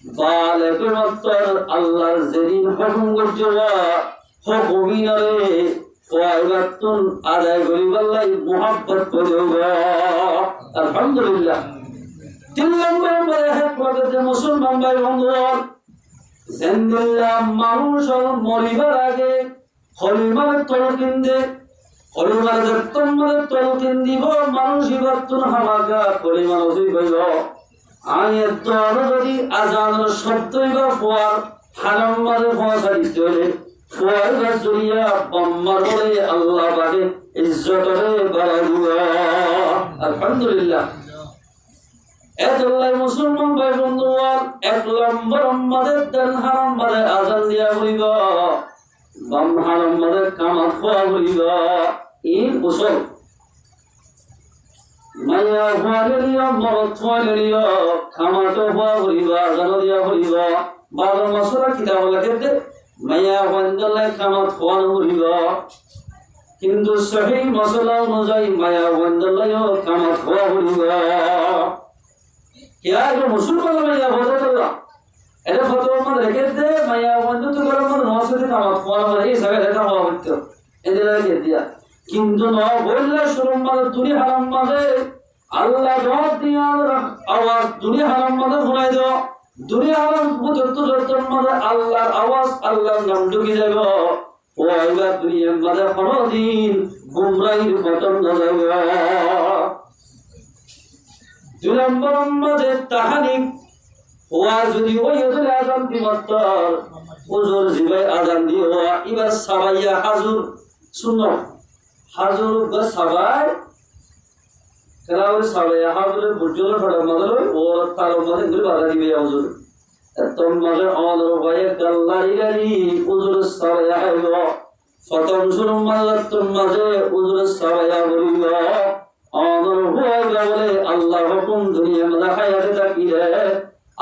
বালেকের মত্তর আল্লাহর যেদিন হুকুম করছিলা হুকুমিনারে কয়বাতুন আদায় করিবাল্লাই মুহাব্বত করিবা আলহামদুলিল্লাহ 3 নম্বর পরে হেকমতে মুসলমান ভাই বন্ধুগণ জিন্দাল্লাহ মানুষ মরিবার আগে খলিমার তলকিন দে খলিমার দত্তমার তলকিন দিব মানুষ ইবাতুন হামাকা খলিমা নসিব হইল আয়ের দল যদি আজানের শব্দই বা ফোয়ার হারাম মারে ফোয়াশা দিতে হলে ফোয়ার বা জড়িয়া বম্মার বলে আল্লাহ বাকে ইজ্জতরে বাড়াই দিবা আলহামদুলিল্লাহ এতলাই মুসলমান ভাই বন্ধুগণ 1 নম্বর আমাদের দেন হারাম মারে আজান দিয়া হইব বাম হারাম মারে কামাত খোয়া হইব এই গোসল মায়া হওয়ালিয়া মরত হওয়ালিয়া খামাটো হওয়া হইবা জানলিয়া হইবা 12 মাসরা কিতাব লাগে মায়া হওয়ালিয়া খামাত হওয়া হইবা কিন্তু সহি মশলা অনুযায়ী মায়া হওয়ালিয়া খামাত হওয়া হইবা क्या ये मुसलमान माया होता चला ऐसे फतवा में रखे थे माया हওয়ালিया तो कर मन नौसे थे खामात हওয়া মানে এই সবে দেখা হওয়া হতো এদের লাগে দিয়া কিন্তু না বললে শুরু মানে তুই হারাম মানে আল্লাহ জবাব দিয়া আওয়াজ দুনিয়া হারাম মানে শোনাই দাও দুনিয়া হারাম যত যত মানে আল্লাহর আওয়াজ আল্লাহর নাম ঢুকে যাবে ও আল্লাহ দুনিয়া মানে কোনদিন গুমরাহির খতম না যাবে 2 নম্বর আমাদের তাহানিক ওয়া যদি ওই ওদের আযান দিমাত্তর হুজুর জিবাই আযান দিও এবার সাবাইয়া হাজুর শুনো হাজুর বা সাবাই কেরাও সাবাইয়া হাজুর বুঝলো ফড়া মদল ও তার মধ্যে দুই বাধা দিবে হুজুর তোম মজে আমাদের ভাইয়ে আল্লাহর ইলাহি হুজুর সাবাইয়া হইল ফতম শুরু মাঝে তোম মাঝে হুজুর সাবাইয়া বলিল আমাদের ভাইয়া বলে আল্লাহ হুকুম দুনিয়া মধ্যে হায়াতে থাকিলে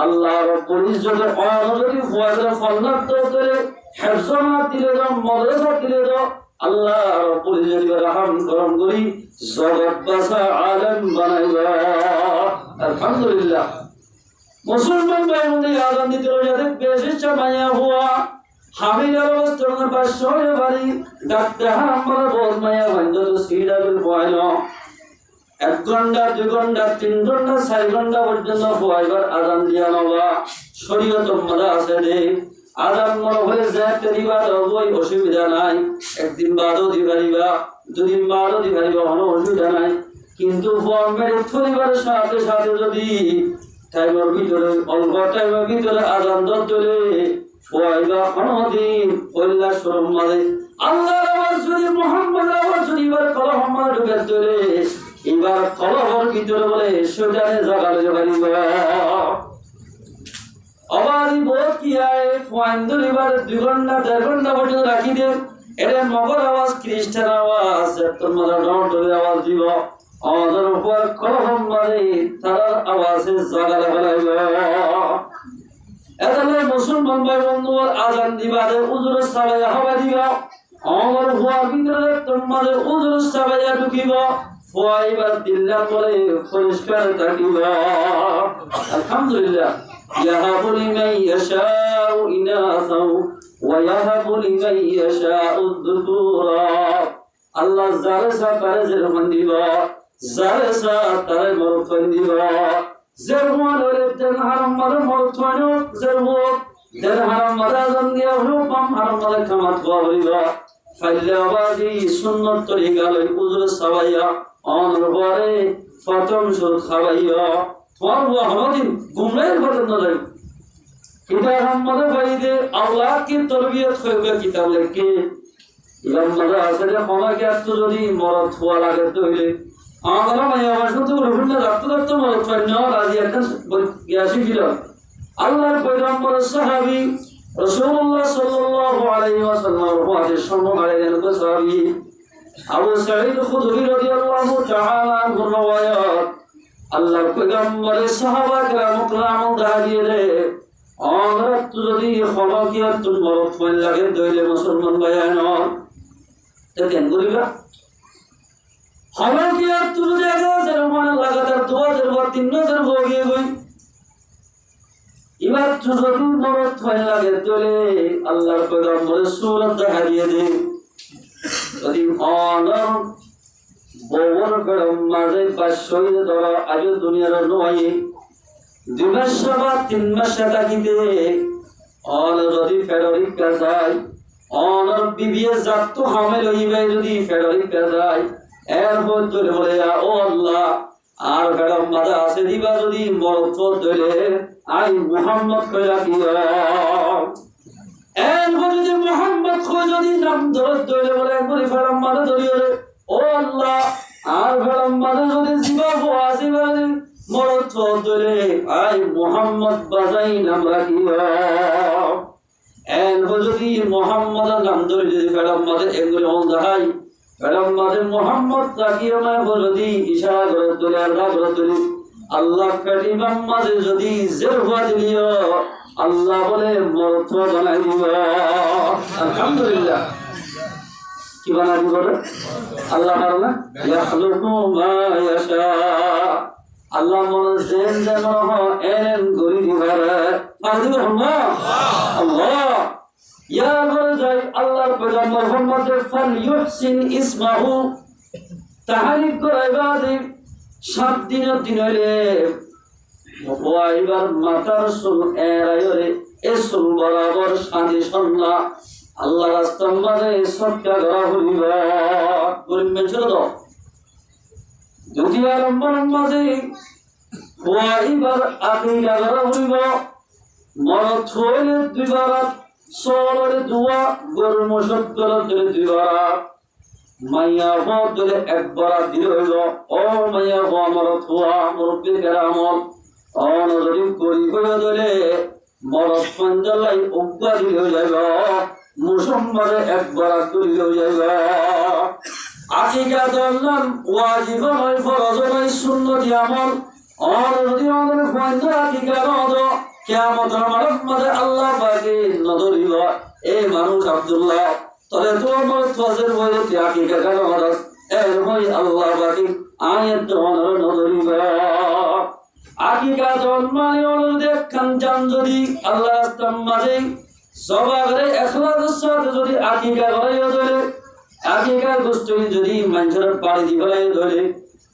আল্লাহ রাব্বুল ইজ্জতের অনুযায়ী ফুয়াদের ফলনাত করে হেফজনা দিলে মাদ্রাসা দিলে আল্লাহ রাব্বুল ইজ্জতের রহম করম করি জগৎ বাসা আলেম বানাইবা আলহামদুলিল্লাহ মুসলমান ভাইদের আযান দিতে যাদের বেশি চামায়া হুয়া হামিলার অবস্থার পাশে বাড়ি ডাক্তার আমরা বল মায়া বন্ধ সিরাজুল ফায়লা 1 ঘন্টা 2 ঘন্টা 3 ঘন্টা 4 ঘন্টা পর্যন্ত হওয়ার আযান দিয়া নবা শরীয়ত মধ্যে আছে রে আযান মনে হয়ে যায় তেরিবা ওই অসুবিধা নাই একদিন বাদও দিবারিবা দুদিন বাদও দিবারিবা কোনো অসুবিধা নাই কিন্তু ফর্মের পরিবারের সাথে সাথে যদি টাইমের ভিতরে অল্প টাইমের ভিতরে আযান ধরলে হওয়াইবা কোনদিন কল্লা শরম মানে আল্লাহর আওয়াজ যদি মুহাম্মদের আওয়াজ যদি এবার কলহমার ঢুকে চলে এবার কলহর ভিতরে বলে শয়তানে জাগালে জাগালিবা আবারই বহুত কি আয় ফাইন্দুর এবার 2 ঘন্টা 4 ঘন্টা পর্যন্ত রাখি দে এটা মগর আওয়াজ খ্রিস্টান আওয়াজ তোমার ডাউটের আওয়াজ দিব আমাদের উপর কলহম মারে তার আওয়াজে জাগালে জাগালিবা এতলে মুসলমান ভাই বন্ধুর আযান দিবারে উজুর সালায়া হওয়া দিবা আমার হুয়ার ভিতরে তোমাদের উজুর সালায়া ঢুকিবা ফুয়াইবার দিল্লা বলে পরিষ্কার থাকিবা আলহামদুলিল্লাহ ইয়াহাবু লিমান ইয়াশাউ ইনাসাও ওয়া ইয়াহাবু লিমান ইয়াশাউ যুকুরা আল্লাহ জারসা তারে যেরকম দিবা জারসা তারে মরফন দিবা জেরওয়ান ওরে দেন হারাম মারে মরফন জেরওয়ান দেন হারাম মারে আযান দিয়া হলো বাম হারাম মারে কামাত হইবা ফাইলাবাদি সুন্নাত তরিকা লই উজুর সাবাইয়া অনরবারে ফাতম সুর খাওয়াইয়া তোমার আমাদের গুমরাহের ঘটনা না যায় কিবা হাম্মাদে বাইদে আওলাদ কি তরবিয়ত হইবে কিতাব লেখে লম্মাদে আসলে আমাকে এত যদি মরদ হওয়া লাগে তইলে আমাদের মায়া ভাষণ তো রুহুন্না রাখতে রাখতে মরদ হয় না রাজি একটা গ্যাসি ছিল আল্লাহর পয়গম্বরের সাহাবী রাসূলুল্লাহ সাল্লাল্লাহু আলাইহি ওয়াসাল্লামের ওয়াজের সম্মানে গেল সাহাবী আবু সাঈদ খুদরি রাদিয়াল্লাহু তাআলা আনহু রওয়ায়াত আল্লাহর পয়গম্বরের সাহাবা کرام দাঁড়িয়ে আমরা যদি খলাকিয়াত মরদ ফল লাগে দইলে মুসলমান বায়ান দেখেন গরিবা খলাকিয়াত যদি জায়গা মানে লাগাতার 2000 হয়ে গই এবার যদি মরদ ফল লাগে দইলে আল্লাহর পয়গম্বরের সূরত হারিয়ে দে যদি অনর বউর গরম মাঝে পাঁচশোই ধরা আজ দুনিয়ার নয় 2 মাস বা 3 মাস থাকিতে অন যদি ফেররিক যায় অনর বিবিয়ে জাত হামেল হইবে যদি ফেররিক যায় এর বদলে বলে ও আল্লাহ আর গরম মাঝে আছে দিবা যদি মরদ ধরে আই মুহাম্মদ কইরা দিও এর যদি মুহাম্মদ কই যদি নাম ধরে বলে বলি গরম মাঝে ধরিও ও আল্লাহ আর গরম মাঝে যদি জিবা আছে বলে মরদ ধরে আই মুহাম্মদ বাজাই নাম রাখিও এর যদি মুহাম্মদ নাম ধরে যদি গরম মাঝে এগুলো দেখাই গরম মাঝে মুহাম্মদ রাখিও না যদি ইশারা করে তোলে আল্লাহ করে তোলে আল্লাহ কালিমার মাঝে যদি জের হওয়া দিলিও আল্লাহ বলে মরদ বানাই দিব আলহামদুলিল্লাহ কি বানাই দিব আল্লাহ পারনা ইয়াখলুকু মা ইয়াশা আল্লাহ মনে দেন যেন এন গরি দিবারে পারদিব না আল্লাহ ইয়া বলে আল্লাহর পয়গম্বর মুহাম্মদ ফালইউহসিন ইসমাহু তাহরিক করাইবাদি 7 দিনের দিন হইলে ওয়াইবার মাতার সুল এরাইরে এসুল বরাবর শান্তি সন্না আল্লাহ রাস্তার মাঝে সৎকা করা হইবা করিবেন ছিল তো যদি আরম্ভর মাঝে ওয়াইবার আকিকা করা হইবা মরদ হইলে 2 বার সলরে দোয়া গরম শব্দর ধরে 2 বার মাইয়া হলে 1 বার দিল হইল ও মাইয়া আমার থুয়া মুরব্বি কেরামত অনজরিম করি করে দিলে মরদ পঞ্জালাই উগ্গা দিল হয়ে যাবে মুসম্মারে 1 বার দিল হয়ে যাবে আকিকা দল্লাম ওয়াজিব নয় ফরজ নয় সুন্নতি আমল অনজরি আমল পঞ্জা আকিকা নদ কিয়ামতের মাঠে আল্লাহ পাকে নজরিব এ মানুষ আব্দুল্লাহ তরে তোমার ফজর বলে আকিকা কেন হরস এর হই আল্লাহ পাকে আয়াত অনর নজরিব আকিকা জন্মানি অনু দেখখান জান যদি আল্লাহ তাম্মারে সবারে ইখলাসের সাথে যদি আকিকা করে ধরে আকিকার গোষ্ঠী যদি মানুষের বাড়ি দিবাই ধরে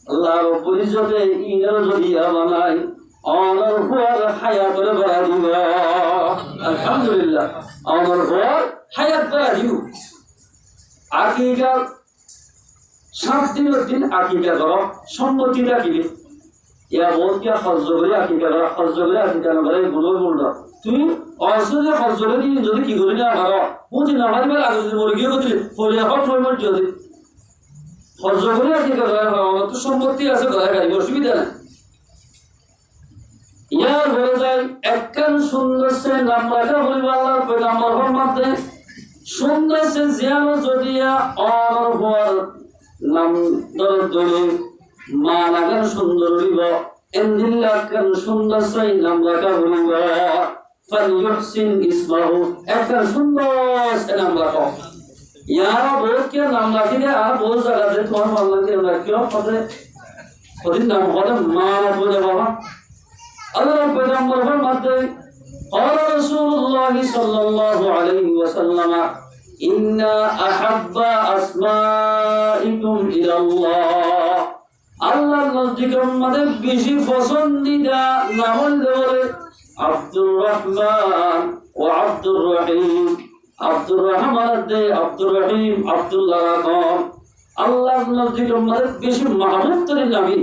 আল্লাহ রব্বুল ইজ্জতে ইনার যদি বানাই অনর হওয়ার হায়াতের বাড়া দিবা আলহামদুলিল্লাহ অনর হওয়ার হায়াত বাড়া দিও আকিকা 7 দিনের দিন আকিকা করো সম্মতি রাখিলে ইয়া বহুত কি হজ করে আকিকা করা হজ করে আকিকা না করে গুলো বলদা তুমি অসুরে হজ করে দি যদি কি করি না করো বুঝি না মারিবে আগে যদি বলে গিয়ে করতে ফরিয়া হট হই মর যদি হজ করে আকিকা করা তো সম্পত্তি আছে ঘরে গাড়ি অসুবিধা নাই ইয়ার হয়ে যায় একখান সুন্দর সে নাম রাখা হইবা আল্লাহর পয়গম্বর মুহাম্মদ সুন্দর সে জিয়ানো যদিয়া অনর হওয়ার নাম ধরে মা লাগান সুন্দর হইব এন্দিল্লাহ কান সুন্দর সেই নাম রাখা হইব ফালইউহসিন ইসমাহু একখান সুন্দর সে নাম রাখো ইয়ারা বহুত কে নাম রাখিলে আর বহুত জায়গাতে তোমার মাল্লাকে রাখিও ওদের নাম হলে মা বলে বাবা আল্লাহর পয়গম্বর মুহাম্মদ قال رسول الله صلى الله عليه وسلم إن أحب أسمائكم إلى الله الله نزدیکم مده بیشی پسندیده نام دوره عبد الرحمن و عبد الرحیم عبد الرحمن ده عبد الرحیم عبد الله رقم الله نزدیکم مده بیشی محبوب ترین نامی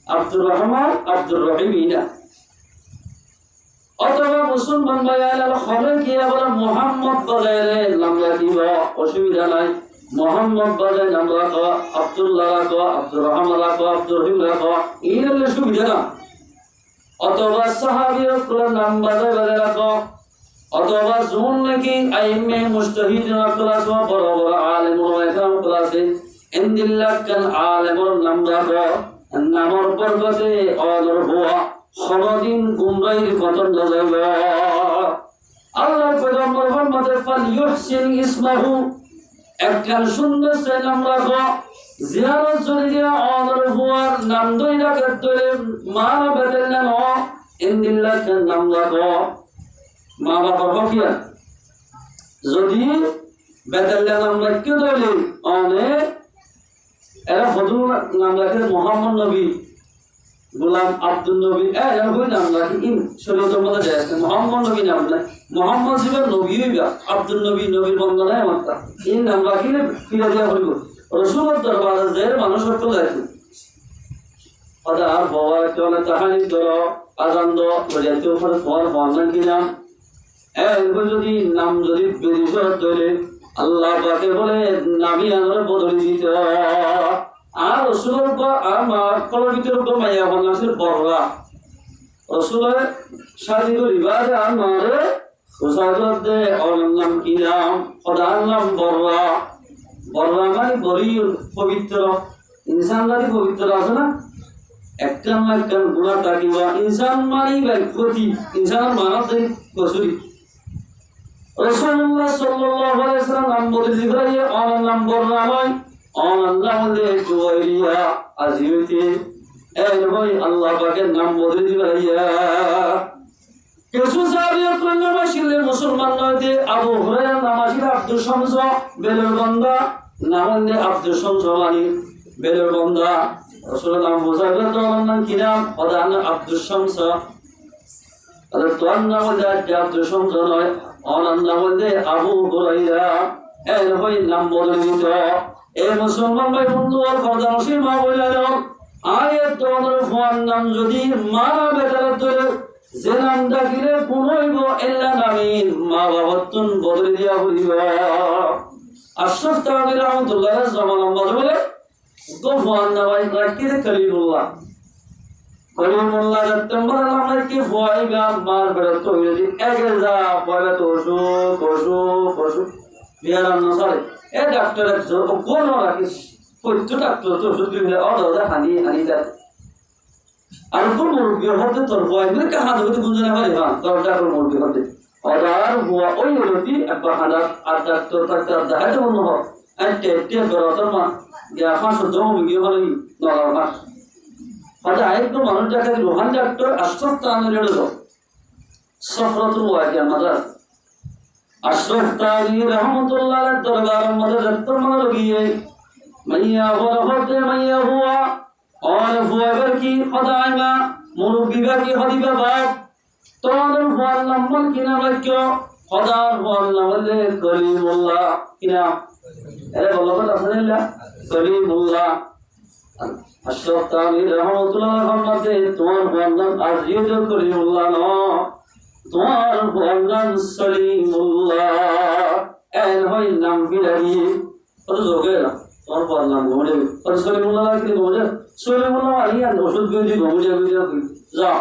عبد الرحمن عبد الرحیم اینا অথবা মুসলমান ভাইয়াল হবে কি আবার মুহাম্মদ বাজারে নাম রাখিব অসুবিধা নাই মুহাম্মদ বাজারে নাম রাখো আব্দুল্লাহ রাখো আব্দুর রহমান রাখো আব্দুর রহিম রাখো এই সুবিধা না অথবা সাহাবীদের নাম বাজে বাজে রাখো, অথবা জুন নাকি আইমে মুজতাহিদিন ক্লাস বড় বড় আলেমুল ইসলাম ক্লাসে ইন্দিল্লাহ কাল আলেমুল নাম রাখো, নামর বরকতে অদর হুয়া সরদিন গুমরাহির পতন যাবে। আল্লাহ পয়গম্বর ফরমাতে ফালইউহসিন ইসমাহু, একখান সুন্দর সে নাম রাখো, জিয়ারত জরিয়া অদর হুয়ার নাম দই রাখে তোরে মা বেদেলেন ও ইন্দিল্লাহ কাল নাম রাখো। মা বাবার হকিয়া যদি বেদাল্লাহ নাম রাখতে ধরলে অনেক এরা ফজল নাম রাখে মোহাম্মদ নবী, গোলাম আব্দুল নবী, এরা হই নাম রাখে ইন শরীয়তের মধ্যে যায় মোহাম্মদ নবী নাম না, মোহাম্মদ জীবন নবী হইবা, আব্দুল নবী নবীর বন্ধ নাই মাত্রা ইন নাম রাখিলে ফিরে দেওয়া হইব। রসুলের দরবারে যে মানুষ সকল যাইতো আর বাবা একটা কাহানি ধরো আজান যাইতে উপরে তোমার বন্ধন কিনাম যদি নাম যদি বেরিয়ে ধরে আল্লাহ পাকে বলে নামি আনার বদলে দিত। আর রসুলের আর কলের ভিতরে মাইয়া বাংলাদেশের বড়রা রসুলের শাদী করিবা আর মারে দে অনার নাম কি নাম সদার নাম বড়রা। বড়রা মানে বড়ি পবিত্র ইনসান জাতি পবিত্র আছে না, একখান না একখান গুণা থাকিবা ইনসান মানে ক্ষতি ইনসানের মানব কসুরি। রাসূলুল্লাহ সাল্লাল্লাহু আলাইহি ওয়াসাল্লাম নাম বলে জিবরাইল অনার নাম বড়রা নয়, অনার নাম হলে জুয়াইরিয়া আজিমতি। এই ভাই আল্লাহ পাকের নাম বলে জিবরাইল। কিছু সাহাবীরা কইলেন মাশিলের মুসলমান নয়, আবু হুরায়রা নামাজি আব্দুল শামস বেলের বান্দা নাম হলে আব্দুল শামস মানে বেলের বান্দা। রাসূলের নাম বোঝাইলে তো ওনার নাম কি নাম ওদান আব্দুল শামস, আর তোর নাম হলে আব্দুল শামস নয়, ওনার নাম হলে আবু হুরায়রা। এই ভাই নাম বলে দিত। এই মুসলমান ভাই বন্ধু আর ফরদানশীল মা বললেন আয়াত তোমাদের ফোন নাম যদি মা বেটার ধরে যে নাম ডাকিলে পুনইব এল্লা নামিন মা বাবাতুন বদলে দিয়া হইব। আশরাফ তাআলা রাহমাতুল্লাহ জামান নাম্বার বলে তো ফোন নামাই রাখতে কলিমুল্লাহ কলিমুল্লাহ রতম্বর নাম কি ফোয়াইবা মার বেড়া তো যদি এগে যা পয়লা তো কোশু বিয়ারাম না সারে এ ডাক্তার একজন কোন রাখিস কইতো ডাক্তার তো ওষুধ দিলে অর্ডার হানি দা আর কোন মুরগি হতে তোর ভয় মানে কাহা হতে গুঞ্জনা হয় না তোর ডাক্তার মুরগি হতে অর্ডার হুয়া ওই হলতি একবার হাজার আর ডাক্তার দেখাতে মনে হয় টেস্টে বেরোতার মা ইয়া ফাঁস জমা মুরগি হলে নলার মাস হয়তো আরেকটু মানুষ দেখা রোহান ডাক্তার আশরাফ তাআলা রেডো সফরাতুল ওয়াকিয়া মাদার আশরাফ তাআলা রাহমাতুল্লাহ আলাইহি দরবার মধ্যে ডাক্তার মানে গিয়ে মাইয়া হতে মাইয়া হুয়া और हुआवर की खुदाइमा मुरुबिगा की हदीबा बात तोर हुआल नंबर किना रखो खुदार हुआल नंबर कलीमुल्लाह किना अरे बोलो तो अल्हम्दुलिल्लाह कलीमुल्लाह अशरफ ताली रहमतुल्लाह रहमते तोर हुआल नाम अजीज कलीमुल्लाह नो तोर हुआल नाम सलीमुल्लाह ऐन होई नाम बिलाही और जोगेरा और हुआल नाम घोड़े और सलीमुल्लाह की घोड़े সলিমুল্লাহ আলিয়া ওষুধ গিয়ে ঘুমে যা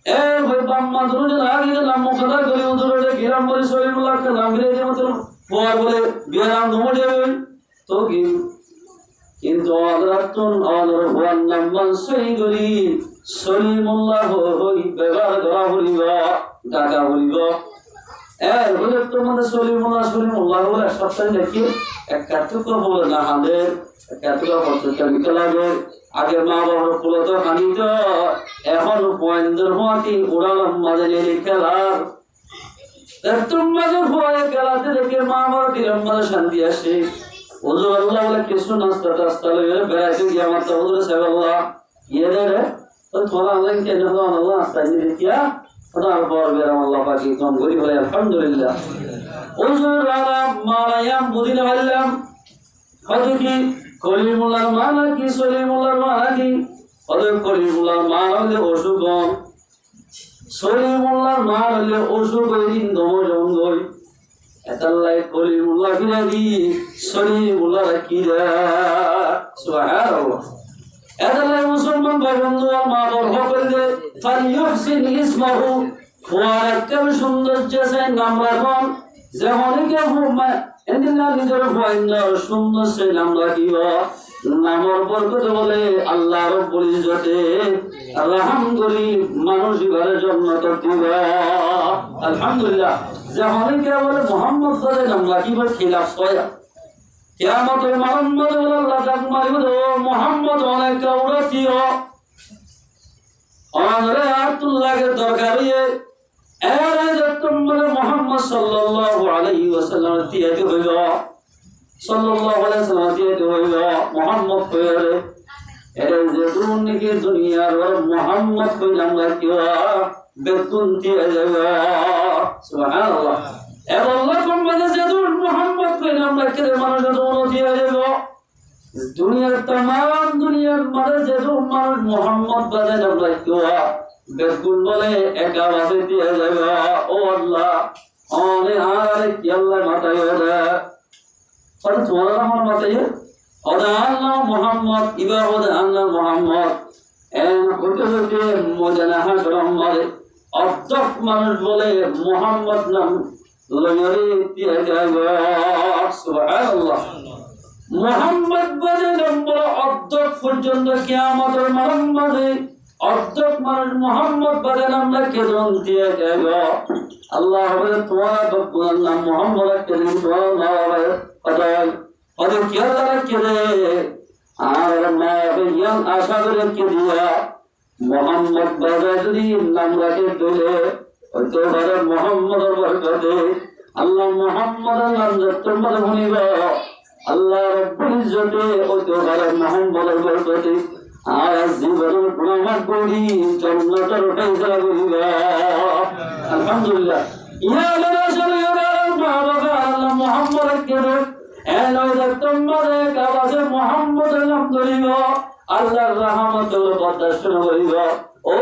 এ ভাই বাম্মা দুজন আগে নাম মুখদা করে উদরে গিরাম বলে সলিমুল্লাহ কে নাম গিরে দিয়ে মতলব ফোয়া বলে বিরাম ঘুমে যাবে তো কি কিন্তু আদরাতুন আদর হুয়ান নাম সই গরি সলিমুল্লাহ হই ব্যবহার করা হইবা ডাকা হইবা এ বলে তোমাদের সলিমুল্লাহ বলে সপ্তাহে দেখি এক কাটুক বলে না আমাদের কাটুক পত্রটা নিকলাবে আগে মা বাবার ফুল তো হানি তো এখন পয়েন্টের হাতি উড়ালাম মাঝে নিয়ে খেলার একদম মাঝে ভয় খেলাতে দেখে মা বাবার দিলাম মাঝে শান্তি আসে ওজু আল্লাহ বলে কিছু নাস্তা টাস্তা লইলে বেড়াইতে গিয়ে আমার তো ওজুরে সাহেব আল্লাহ ইয়ে রে তো তোমার আল্লাহ কেন আল্লাহ নাস্তা নিয়ে দেখিয়া ওটার পর বেরাম আল্লাহ পাকি কম করি বলে আলহামদুলিল্লাহ ওজুর আলাম মারায়াম বুঝিলে পারলাম হয়তো কি কলিমুল্লাহর মানা কি সলিমুল্লাহর মানা কি অতএব কলিমুল্লাহর মান হলে অসুখ সলিমুল্লাহর মান হলে অসুখ দিন দমজঙ্গল এতাল্লাই কলিমুল্লাহ কিনা দি সলিমুল্লাহ কিরা সুবহানাল্লাহ এতাল্লাই মুসলমান মুসলমান ভাই বন্ধু মা বড় করে ফালিয়ুহসিন ইসমাহু ওয়ারাকাল সৌন্দর্য চাই নাম রাখুন যেমন কে এদিনা নিজের ভয়ঙ্কর সুন্দর সে নাম রাখিব নামর বরকত বলে আল্লাহ রব্বুল ইজ্জতে রহম করি মানুষ ঘরের জন্য তো দিব আলহামদুলিল্লাহ যেমন কে বলে মোহাম্মদ বলে নাম রাখিব খিলাফ হয় কিয়ামতের মোহাম্মদ বলে আল্লাহ ডাক মারিব মোহাম্মদ অনেক উড়াতিও অনরে আব্দুল্লাহকে দরকার মোহাম্মদ সাল্লাল্লাহু আলাইহি ওয়াসাল্লাম তিয়াতে হইল সাল্লাল্লাহু আলাইহি ওয়াসাল্লাম তিয়াতে হইল মোহাম্মদ কইরে এরে যে দুনিয়াকে দুনিয়ার মোহাম্মদ কইলাম রাখিও বেতুন তিয়া যাবে সুবহানাল্লাহ এ আল্লাহ কোম্পানি যে মোহাম্মদ কইলাম রাখিলে মানুষ দোনো তিয়া যাবে দুনিয়ার तमाम দুনিয়ার মাঝে যে মানুষ মোহাম্মদ বাজে নাম রাখিও বেগুন বলে একা আওয়াজে দিয়ে যাবে ও আল্লাহ অনে আরে কি আল্লাহ মাতায় ওরে পরে তোমার আমার মাতায় ওরে আল্লাহ মোহাম্মদ ইবা ওরে আল্লাহ মোহাম্মদ এন হতে হতে মজানা হাসরম মারে অর্ধক মানুষ বলে মোহাম্মদ নাম লয়রে দিয়ে যাবে সুবহানাল্লাহ মোহাম্মদ বাজে নাম বলে অর্ধক পর্যন্ত কিয়ামতের মাঝে অর্ধক মানুষ মোহাম্মদ বাজে নামটা কেজন দিয়ে যাব আল্লাহ বলে তোমার বকুল নাম মোহাম্মদ একটা দিন তোমার নাম পাঠাই ওদের কি আল্লাহ কেড়ে আর মা বেয়ান আশা করে কে দিয়া মোহাম্মদ বাজে যদি নাম রাখে দিলে ওই তো বাজে মোহাম্মদের বরকতে আল্লাহ মোহাম্মদের নাম তোমার ভুলিব আল্লাহ রব্বুল ইজ্জতে ওই তো বাজে মোহাম্মদের বরকতে আর জীবনের গুণামাত করি জান্নাতের ফয়সালা করিবা আলহামদুলিল্লাহ ইয়া রাসূলুল্লাহ আল্লাহ মুহাম্মদ কে এলো তোমারে কাছে মুহাম্মদের নাম ধরিব আল্লাহর রহমতের বর্ষণ হইব ও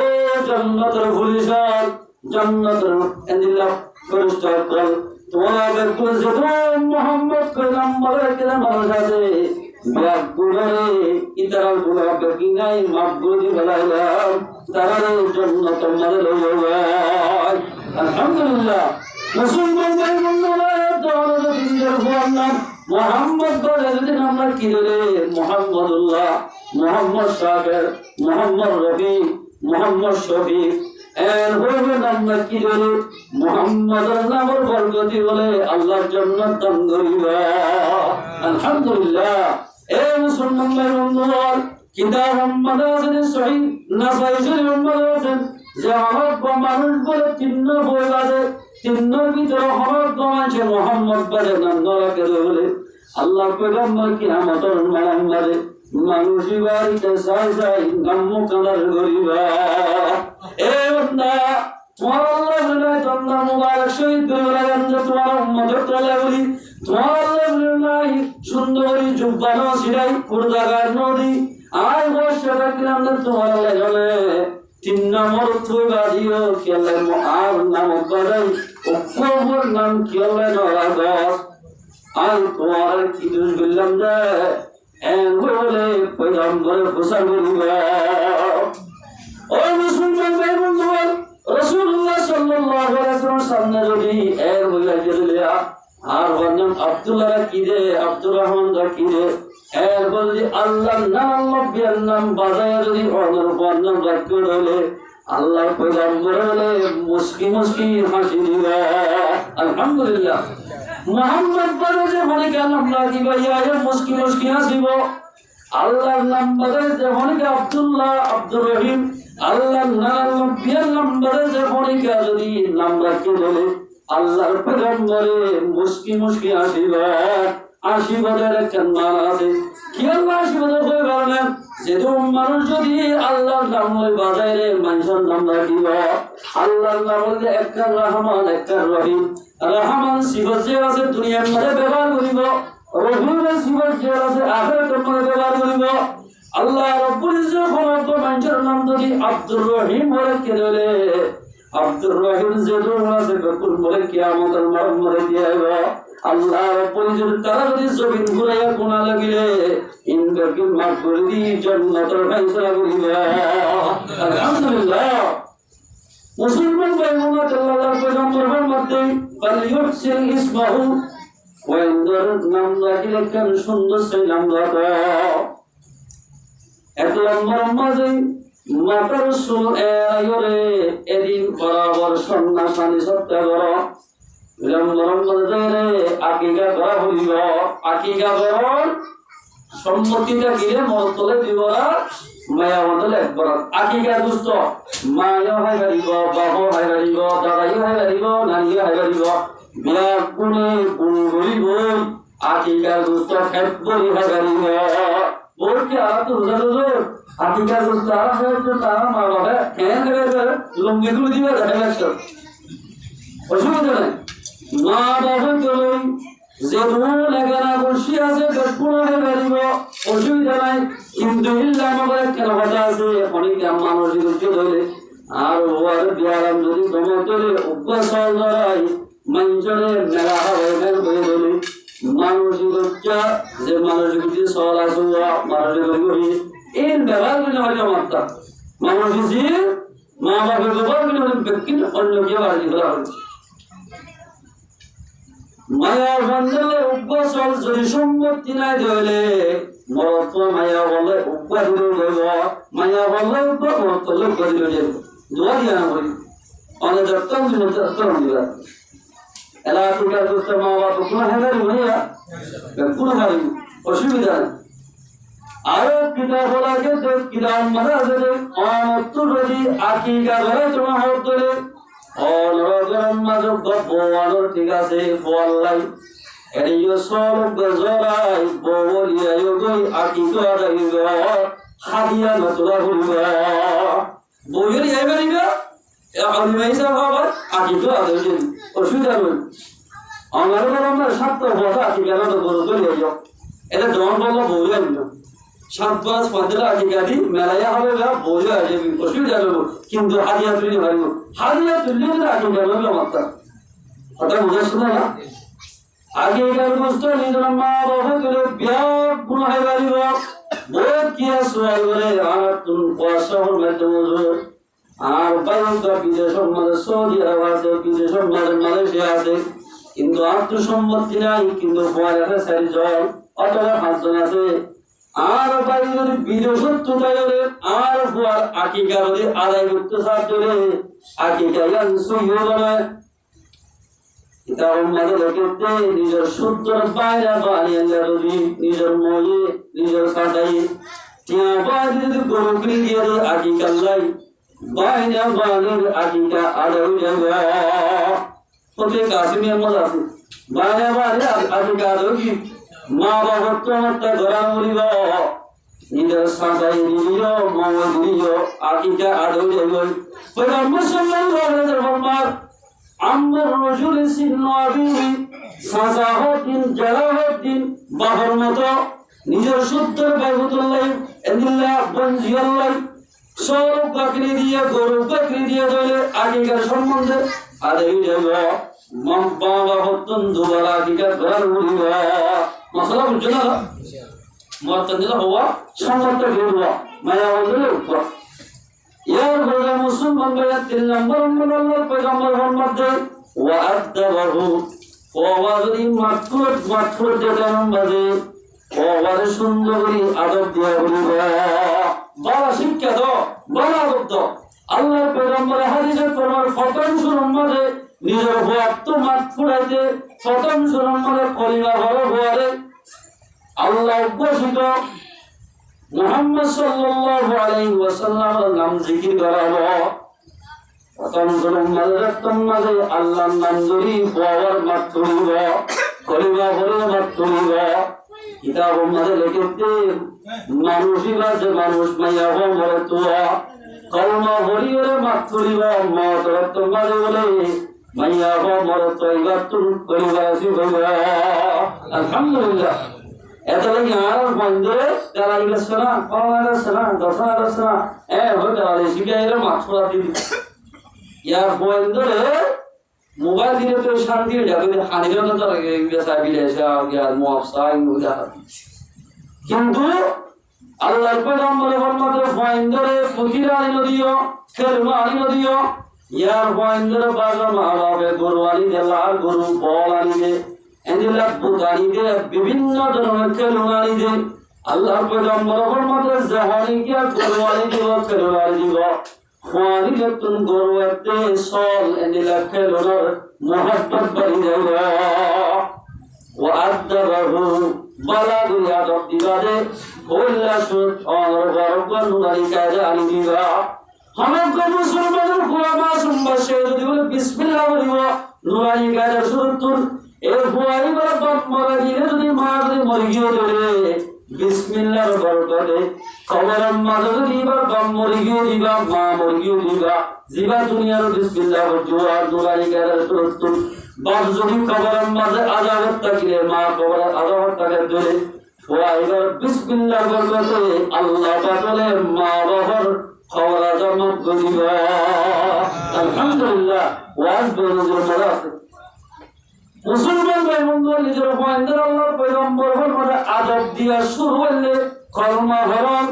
জান্নাতের ফুলিশাল জান্নাতের এন্দিল্লাহ পরিষ্কার কর তোমাদের কুলজে মুহাম্মদ কে নাম বলে কে মানুষ আছে ব্যাগুরে ইতার গুলো বেকিনাই মাবগুদি বলাইলাম তারার জন্য তোমার লইবা আলহামদুলিল্লাহ মুসলমান ভাই বন্ধুরা তোমাদের দিনের নাম মুহাম্মদ বলে যদি আমরা কি রে মুহাম্মদুল্লাহ মুহাম্মদ সাবের মুহাম্মদ রবি মুহাম্মদ শফিক এর হইবে নাম কি রে মুহাম্মদের নামের বরকতি বলে আল্লাহর জান্নাত দান করিবা আলহামদুলিল্লাহ এ মুসলমান ভাই বন্ধুরা কিতাব মাদাসিন সহিহ নাসাই শরীফ মাদাসিন যে হরফ মানুষ বলে তিন বই আছে তিনের ভিতরে হরফ আছে মুহাম্মদ বলে নাম রাখে বলে আল্লাহ পয়গম্বর কিয়ামতের মালামারে মানুষই বাড়িতে সাই সাই নাম কালার করিবা এ বান্দা তোমার আল্লাহ বলে তোমরা মুবারক শহীদ করে যে তোমার উম্মতের তলে বলি তোমার আল্লাহ বলে সুন্দরী জুব্বানো সিরাই কুরদাগার নদী আয় বসে রাখলাম তোমার আল্লাহ বলে তিন নম্বর তুই বাড়িও কি আল্লাহ আর নাম বাড়াই ওর নাম কি আল্লাহ নরাগস আর তোমার কি দোষ বললাম যে এন বলে পয়গম্বরের প্রচার করিবা ও মুসলমান ভাই বন্ধু রাসূলুল্লাহ সাল্লাল্লাহু আলাইহি ওয়াসাল্লাম সামনে যদি এর বলে গেলিয়া আর বললাম আব্দুল্লাহ কি রে আব্দুর রহমান কি রে এর বলি আল্লাহর নাম নবীর নাম বাজায় যদি অনর বর্ণন রাখতে হলে আল্লাহ পয়গম্বর বলে মুস্কি মুস্কি হাসি দিবা আলহামদুলিল্লাহ মুহাম্মদ বলে যে মনে কেন নাম দিবা ইয়া মুস্কি মুস্কি হাসিব আল্লাহর নাম বলে যে মনে আব্দুল্লাহ আব্দুর রহিম আল্লাহর নাম নবীর নাম বলে যে মনে যদি নাম রাখতে হলে আল্লাহর পয়গম্বরে মুস্কি মুস্কি হাসিবা আশীর্বাদের একটা নাম আছে কি আল্লাহ আশীর্বাদের বই বলেন যে মানুষ যদি আল্লাহর নাম ওই বাজারে মানুষের নাম রাখিব আল্লাহর নাম বলতে একটা রহমান একটা রহিম রহমান সিফত যে আছে দুনিয়ার মধ্যে ব্যবহার করিব রহিমের সিফত যে আছে আখিরাতের মধ্যে ব্যবহার করিব আল্লাহ রব্বুল ইজ্জত সমস্ত মানুষের নাম যদি আব্দুর রহিম বলে কে দিলে আব্দুর রহিম যে আছে কখন বলে কিয়ামতের মরে দিয়ে আল্লাহর পরিচিত তারা যদি জমিন ঘুরাইয়া গুণা লাগিলে ইন্দ্রকে মাফ করে দি জান্নাতের ফয়সালা করিবে। আলহামদুলিল্লাহ। মুসলমান ভাই বোনেরা আল্লাহর পয়গম্বরের মধ্যে ফালিয়ুহসিন ইসমাহু ওয়াইন্দার নাম রাখিলে কেন সুন্দর সেই নাম রাখা। এক নম্বর মাঝে মাতার সুল এরে এদিন বরাবর সন্ন্যাসানি সত্য কর। আকিকা করা হইব। আকিকা করার সম্মতিটা গিয়ে মরতলে দিব না, মায়া মন্ডলে একবার আকিকা দুষ্ট মায়া হাই গাড়িব, বাহ হাই গাড়িব, দাদাইও হাই গাড়িব, নানিও হাই গাড়িব, বিয়া গুণে গুণ গরিব, আকিকা দুষ্ট খেত বলি হাই গাড়িব। বলকে আর তো হুজুর আকিকা দুষ্ট আর হয়তো তারা মা বাবা কেন দেবে লঙ্গি তুলে দিবে দেখা যাচ্ছে, অসুবিধা নেই। মা বাবা চলুন যে মূল এখানে বসে আছে পুনরায় বেরিব, অসুবিধা নাই। কিন্তু ইল্লা আমাদের কেন কথা আছে অনেক মানসিক ধরে আর ওর বিয়ারাম যদি তোমার ধরে অভ্যাস হয় মঞ্চরে মেলা হবে ধরে মানসিক যে মানসিক যে সল আছে মানসিক এই ব্যবহারগুলি হয়তো মাত্রা মানসিক যে মা বাবার ব্যবহারগুলি হলে ব্যক্তি অন্য কেউ আর্জি করা হচ্ছে। মায়া বন্ধলে উপসল যদি সম্পত্তি নাই ধরলে মরত মায়া বলে উপাধি দেব, মায়া বলে মরত লোক দিল দেব দোয়া দিয়া না করি অনেক যত্ন দিবা এলা ঠিকার দোস্ত মা বাবা কোনো হেগারি ভাইয়া কোনো গাড়ি অসুবিধা নেই। আরো কিতাব লাগে কিতাব মারা আছে অনত্ত যদি আকিকা ধরে তোমার হত ধরে অনরগরম মাজক গপওয়ানোর ঠিক আছে বললাই এরিও সব গজরাই বলিয়াই গই আকিকা দাইব হাদিয়া নতলা হইব বইয়ের এবারিব আমি মাইসা বাবা আকিকা দাইব অসুবিধা নেই। আমার আমরা সাত বছর আকিকা না বড় করে যাও এটা জন বললো বইয়া নিল 7 মাস 15 আকিকা মেলায়া হবে বইয়া যাবে অসুবিধা নেই। কিন্তু হাদিয়া তুলি ভাইব হাদিয়া তুললে আকিকা হলো মাত্রা কথা বুঝে শোনা না। আগেকার বস্তু নিজের মা বাবা করে বিয়া গুণ হয়ে গেল বহুত কি সোয়াল করে আর তুমি পয়সা হলে মজুর আর বাইরে বিদেশের মধ্যে সৌদি আরব আছে, বিদেশের মধ্যে মালয়েশিয়া আছে, কিন্তু আত্মসম্পত্তি নাই, কিন্তু পয়সা সারি জল অথবা 5 জন আছে। আর বাইরে যদি বিদেশত্ব গেলে আর বুয়ার আকিকা যদি আদায় করতে সাহায্য করে আকিকা সইও বলে নিজের সূত্র বাইরে বানিয়ে যদি নিজের ময়ে নিজের সাদাই যদি গরু কিনে দিয়ে আকিকা লাই বাইরে বানিয়ে আকিকা আদায় যাবে প্রত্যেক কাশ্মীর মধ্যে আছে বাইরে বানিয়ে আকিকা আদায় মা বাবার তোমারটা ধরা মরিব নিজের সাদাই দিল ময়ে দিল আকিকা আদায় যাবে। পয়গম্বর সাল্লাল্লাহু আলাইহি ওয়াসাল্লাম আমার রসুল সিন্নবী সাজাহদ্দিন জালাহদ্দিন বাহর মতো নিজের সত্তর বাইবুতুল্লাহ এদিল্লাহ বঞ্জিয়াল্লাহ সব বাকরি দিয়ে গরু বাকরি দিয়ে ধরে আগেকার সম্বন্ধে আদায় যাব বাবা হত্তন দুবার আগেকার ঘর উড়িব মশলা বুঝছো না মর্তন দিলে হওয়া সম্বন্ধে ঘুরব মায়া বন্ধুলে উঠব। ইয়ার ঘরে মুসলমান ভাইয়া 3 নম্বর আল্লাহর পয়গম্বরের মধ্যে ওয়াদাবাহু ওয়াদি মাতফুর দেখান বাজে ওয়ারে সুন্দরী আদব দিয়া বলিবা বড় শিক্ষা দাও বড় আদব দাও। আল্লাহর পয়গম্বরের হাদিসে তোমার শতাংশ নম্বরে নিজের ভক্ত মাতফুরাইতে শতাংশ নম্বরে কলিমা বড় হওয়ারে আল্লাহ ঘোষিত মুহাম্মদ সাল্লাল্লাহু আলাইহি ওয়াসাল্লামের নাম জিকির করাবো প্রথম রমজান মাসে আল্লাহর নাম ধরি বাবার মাত ধরিব কলিমা বলে মাত ধরিব। কিতাব মধ্যে লিখেছে মানুষই বাজে মানুষ মাইয়া বলে তো কলমা বলিয়ে মাত ধরিব মত রক্তম মাঝে বলে মাইয়া বলে তো এবার তুমি কলিমা আসি হইবা। আলহামদুলিল্লাহ এত লাগে আর বন্ধুরে যারা গেছে না কমা গেছে না দশা গেছে না হয়ে যাওয়া শিখে এলে মাছ পড়া দিবি ইয়ার বন্ধুরে মোবাইল দিলে তো শান্তি হয়ে যাবে, হানির কথা কিন্তু আল্লাহর পয়গম্বরে ফরমাতে ফাইন্দরে ফকিরা আনি নদিও খেলমা আনি নদিও ইয়ার ফাইন্দরে বাজা মারাবে গরু আনি দে, লাল গরু বল আনি দে, এন্দিলা বুত আনি দে, বিভিন্ন ধরনের খেলমা আনি দে। আল্লাহর পয়গম্বরে ফরমাতে জাহানি কি গরু আনি দিব, খেলমা আনি দিব। ফানি যতন গরু একতে সল এন্দিলা খেলমার মোহাব্বত বাড়ি যাবে। وأدبه بلغ يدق دباده كل شرط اور غرقن ذلك جعل دبا हमको मुसलमान हुआ मासूम बशे যদি বলে বিসমিল্লাহ বলিব নুরানি গায়ে শুরুতুন এ হুয়াই বড় বাপ মারা গিয়ে যদি মারলে মরে গিয়ে ধরে বিসমিল্লাহর বরকতে কবরম মাঝে যদি বার বাপ মরে গিয়ে দিবা, মা মরে গিয়ে দিবা, জিবা দুনিয়ার বিসমিল্লাহ বলজুয়া নুরানি গায়ে শুরুতুন বাপ যদি কবরের মাঝে আযাবত থাকিলে, মা কবরের আযাবত থাকে ধরে ওয়াইবার বিসমিল্লাহ বলতে আল্লাহ পাকলে মা বাবার কবর আযাবত গদিবা। আলহামদুলিল্লাহ ওয়াজ বলজুর মারাফ মুসলমান ভাই বন্ধু নিজের পয়েন্টার আল্লাহর পয়গম্বর ফরমাতে আযাব দিয়া শুরু হলে কর্মা ভরণ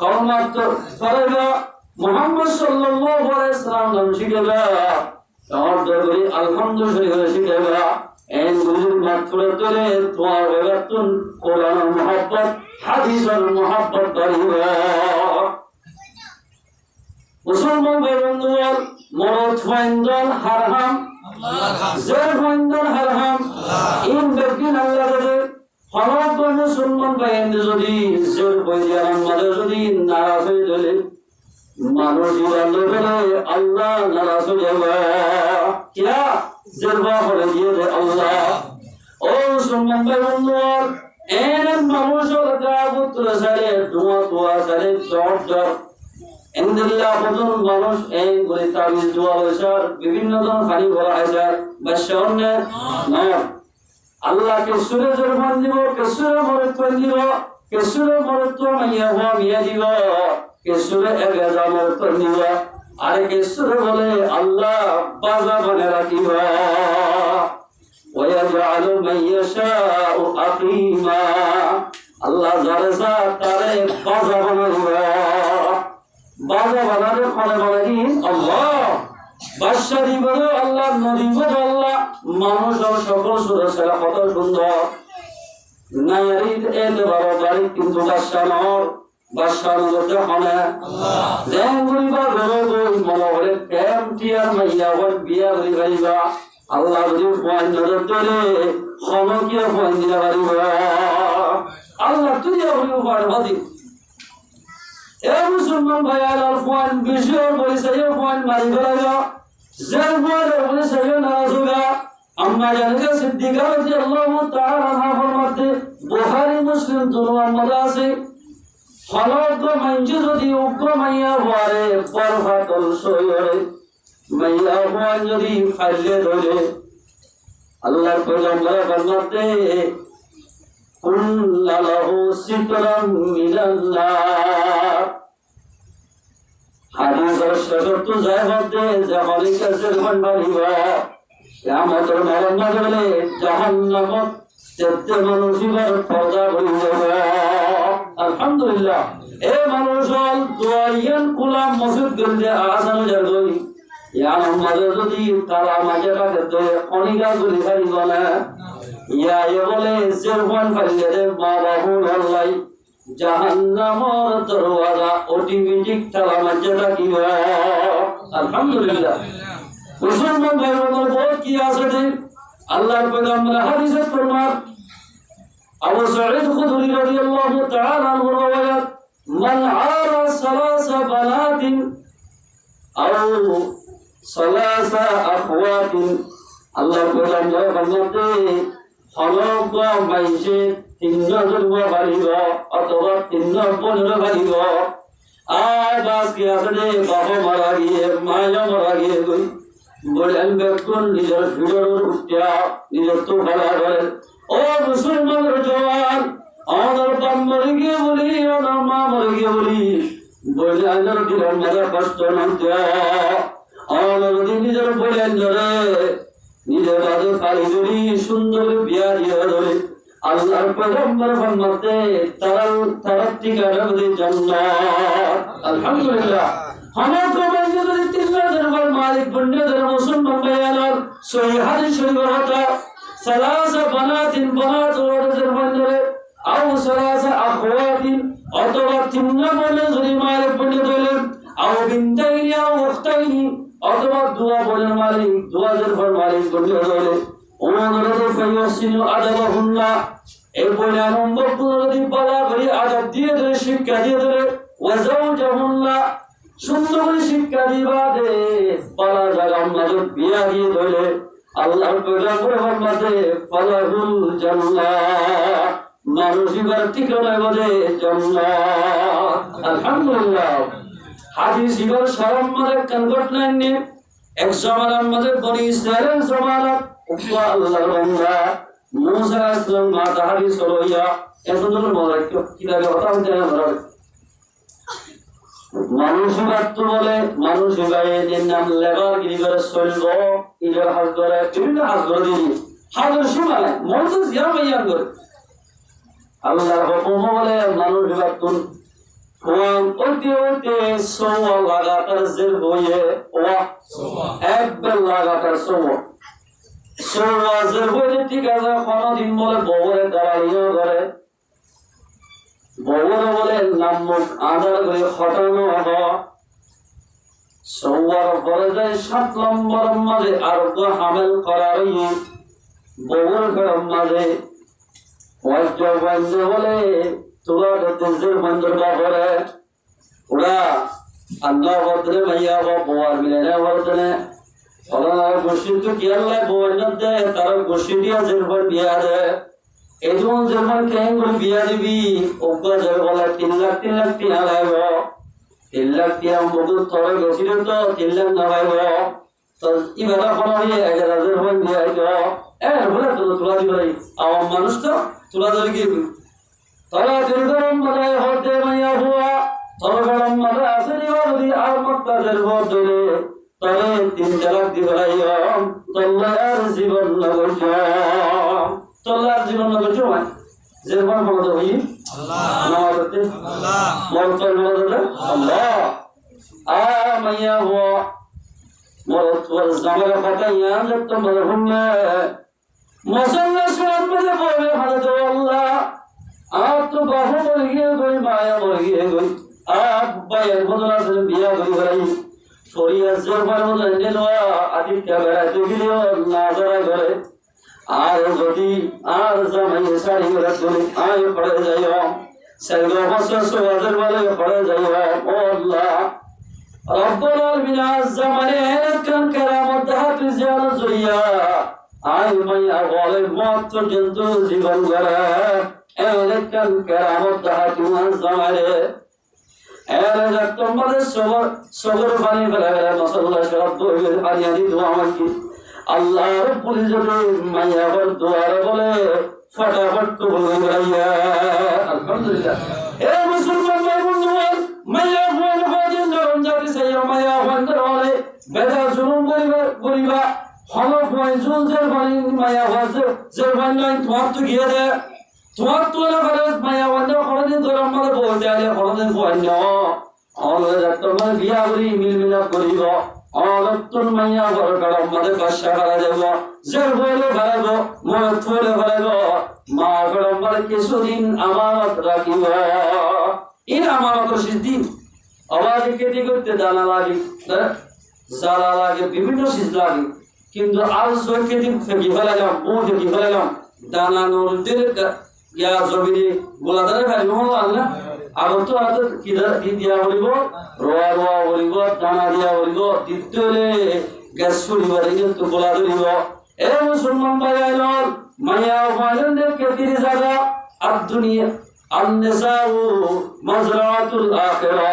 কর্মাত ফরজা মুহাম্মদ সাল্লাল্লাহু আলাইহি সাল্লাম নাম শিখেবা और दरबारी अल्हम्दुलिल्लाह शिखेगा एन गुरुर मात्र करे तुम्हार वगतुन कुरान मोहब्बत हदीस और मोहब्बत करेगा। मुसलमान भाई बंधुओं मरद फाइंदल हरहम जर फाइंदल हरहम इन बेकिन अल्लाह दे हलाक को मुसलमान भाई যদি জোর বইয়ার মাঝে যদি নারাজ হয়ে গেলে মানুষ আল্লাহ নারাজ হয়ে যাবে। क्या जरबा করে দিয়ে দে আল্লাহ। ও মুসলমান ভাই বন্ধুরা এন মানুষের কাবুত্র সারে দোয়া দোয়া সারে জট জট ইনদিল্লাহ বদন মানুষ এই করে তাবিজ দোয়া বসার বিভিন্ন ধরনের পানি ভরা আছে বাশারনে না আল্লাহকে সুরে জরমান দিব, কে সুরে মরত দিব, কে সুরে মরত মাইয়া হওয়া মিয়া দিব, কে সুরে এগাজা মরত দিব, আরে কে সুরে বলে আল্লাহ বাজা বনে রাখিবা। ويجعل من يشاء أقيما আল্লাহ যারে যা তারে বাজা বানাইবা। বাজা বানালে ফলে বানাই আল্লাহ বাদশা দিব আল্লাহ, নদী বলে আল্লাহ, মানুষ সকল সুরে সেরা কত সুন্দর নারীর এতে বাবা বাড়ি কিন্তু বাদশা নর বাদশা নজরতে হনে যেন বলিবা ঘরে বই মনে হলে প্রেম টিয়ার মাইয়া বল বিয়া করি পারিবা। আল্লাহ যদি ফোন নজর ধরে ক্ষমকিয়া ফোন দিতে পারিবা। আল্লাহ তুই আপনি ফোন বাদি এ মুসলমান ভাই আল্লাহ ফোন বিষয় পরিচয় ফোন মারি ফেলাইবা যেন ফোন পরিচয় নারাজ হোগা। আম্মা জানকে সিদ্দিকা রাদিয়াল্লাহু তাআলা আনহা ফরমাতে বুখারী মুসলিম দুনোর মধ্যে আছে হলক মাইজ যদি উগ্র মাইয়া হওয়ারে পরফাতল সইরে মাইয়া হওয়া যদি ফাইলে ধরে আল্লাহর পয়গম্বর ফরমাতে কুল্লাহু সিতরাম মিনাল্লাহ। হাদিসের শরত যায় হতে জামালি কাজের বান্দারিবা কিয়ামতের মরণ হলে জাহান্নাম যেতে মানুষের পর্দা হয়ে যাবে। আলহামদুলিল্লাহ এ মানুষ দুয়াইয়ান কুলা মসজিদ গঞ্জে আসানো যাবে ইয়া আমাদের যদি তারা মাঝে রাখতে অনিকা গুলি খাইব না ইয়া এ বলে জেরবান ফাইলে দে মা বাবু আল্লাহ জাহান্নামের দরওয়াজা অটোমেটিক তালা মাঝে রাখিব। আলহামদুলিল্লাহ মুসলমান ভাই বোনের বহুত কি আছে আল্লাহর পয়গম্বর হাদিসে ফরমান আবু সাঈদ খুদরি রাদিয়াল্লাহু তাআলা আনহু রওয়ায়াত মান আরা সালাসা বানাতিন আও সালাসা আখওয়াতিন আল্লাহর পয়গম্বর ফরমাতে হলক মাইসে তিনজন বাড়িব অথবা তিনজন পনেরো বাড়িব। আজ আজকে আসলে বাবা মারা গিয়ে মায়া মারা গিয়ে গই বলেন বেকুন নিজের ভিড়ের উঠিয়া নিজের তো ভাড়া করেন। ও মুসলমানের জওয়ান আমার বাপ মরে গিয়ে বলি আমার মা মরে গিয়ে বলি বলে আইনের দিলেন মজা কষ্ট নামতে আমার নিজের বলেন ধরে নিজের বাজে ফালি ধরি সুন্দর বিয়া দিয়ে ধরে আল্লাহর পয়গম্বর ফরমাতে তারার ঠিকানা বলে জান্নাত। আলহামদুলিল্লাহ। আমার প্রবন্ধে যদি তিনজনের মালিক বন্যদের মুসলমান ভাইয়ার সহিহ হাদিস শরীফ হতা সালাসা বানাতিন বানাত ওয়ারদের বন্ধরে আও সালাসা আখওয়াতিন অথবা তিনজন বলে যদি মালিক বন্যে ধরলেন আও বিনতাইনি আও উখতাইনি অথবা দুয়া বলেন মালিক দুয়াদের পর মালিক বন্যে ধরলে ওনাদের ফাইয়াসিনু আদাবাহুল্লাহ এই বলে আরম্ভ পুনরাদি বলা বলি আদাব দিয়ে ধরে শিক্ষা দিয়ে ধরে ওয়াজাউজাহুল্লাহ সুন্দর করে শিক্ষা দিবা দে পালা জায়গা আমাদের বিয়া দিয়ে ধরে আল্লাহর পয়গম্বর ফরমাতে ফালাহুল জান্নাহ মানুষিবার ঠিকানা বলে জান্নাত। আলহামদুলিল্লাহ। হাদিস ইবার শরম মানে কনভার্ট নাইনে এক জামানার মধ্যে বনি ইসরাইলের জামানাত আল্লাহর বান্দা মুসা আলাইহিস সালাম মাতা হাদিস লইয়া এতজন বলে কিভাবে হঠাৎ দেয় ধরে মানুষিবার তো বলে মানুষিবার এর নাম লেবার গিরিবার চলব ইবার হাত ধরে বিভিন্ন হাত ধরে দিই হাতের সীমা নাই মনটা জিয়া মাইয়া করে আল্লাহর হুকুম বলে মানুষিবার তুন ওতে ওতে সোয়া লাগাতার জের বইয়ে ওয়া একবার লাগাতার সোয়া জের বইয়ে ঠিক আছে কোনদিন বলে বউরে দাঁড়াইও করে বউরে বলে নামুক আদার করে হটানো হওয়া সোয়ার পরে যায় 7 নম্বর মাঝে আর তো হামেল করার বউর ঘরের মাঝে ওয়াইজা বন্ধে বলে তোরা দেশের বন্ধুর বাপরে ওরা আল্লাহ বদলে ভাইয়া বউয়ার মিলে না বলতে ওরা গোষ্ঠী তো কি আল্লাহ বউয়ার মধ্যে তার গোষ্ঠী দিয়া যেরকম বিয়া দেয় এজন যেমন কেন করে বিয়া দিবি ওকে যাবে বলে 3 লাখ টিয়া লাগব 3 লাখ টিয়া মতো তোরা গেছিল তো 3 লাখ না লাগব তো ইবাদা কোনো হয়ে 1000 হয়ে বিয়া দিও বলে তোরা দিবি আমার মানুষ তো তোরা ধরে কি তারা দিলদরম বলে হতে মাইয়া হুয়া তরগরম মানে আছে দিবাদি আর মক্কাদের বদলে তরে 3 লাখ দিবাইম তোল্লার জীবন নগর তোল্লার জীবন নগর জয় জীবন বলদ হই আল্লাহ নামাতে আল্লাহ মরতর বলদ আল্লাহ আ মাইয়া হুয়া মরত ওয়াজ জামালা ফাতাইয়া যত মরহুমে মুসাল্লা শুন বলে বলে হযরত আল্লাহ आप तो बाहु मर गए कोई माया मर गए कोई आप बाहर बदला से बिया कोई भाई सोरिया से पर बदले लो आदि क्या बेरा तो गिलियो नाजरा करे আর যদি আর জামাই সারি রাখলে আয় পড়ে যাইও সেগো বছর সোয়াদের বলে পড়ে যাইও ও আল্লাহ রব্বুল আলামিন জামানে একরাম কারামত হাত জিয়ারত জরিয়া আয় মাইয়া বলে মত পর্যন্ত জীবন গড়া এলাকার কেরামত হাকিমান জামারে এলাকা তোমাদের সবর পানি ফেলা গেলে মশাল্লাহ সব দইবের পানি আনি দোয়া মাকি আল্লাহ রব্বুল ইজ্জতের মাইয়া বল দোয়ারে বলে ফটাফট কবুল করাইয়া আলহামদুলিল্লাহ। এ মুসলমান ভাই বন্ধুগণ মাইয়া বল হাজির নরম জাতি সাইয়া মাইয়া বন্ধর বলে বেদা জুলুম করিবা হলো কয় জুলজের বাণী মাইয়া হাজির জের বাণী তোমার তো গিয়ে দে তোমার তোলা করে মায়া বন্ধ কোনদিন তোর আমাদের বলতে আলে কোনদিন বন্য আমাদের ডাক্তার মানে বিয়া করি মিলমিলাপ করিব অরত্তর মাইয়া বড় কাড় আমাদের বাসা করা যাব জের বলে বাড়াব মত বলে বাড়াব মা কাড় আমাদের কিছুদিন আমানত রাখিব এই আমানত সিদ্দিন আওয়াজ কেটে করতে দানা লাগে জ্বালা লাগে বিভিন্ন সিজ লাগে কিন্তু আজ জয়কে দিন ফেকি ফেলালাম বোঝ কি ফেলালাম দানা নরদের ইয়া জমিনে গোলাদারে ফেলবো আল্লাহ আর তো আর কি দিয়া বলিব রোয়া বলিব দানা দিয়া বলিব দিতে গ্যাস ছড়িবার তো গোলা ধরিব এ মুসলমান ভাইয়ার মায়া ওয়ালাদের কেতির জায়গা আর দুনিয়া আন-নিসাউ মাজরাতুল আখিরা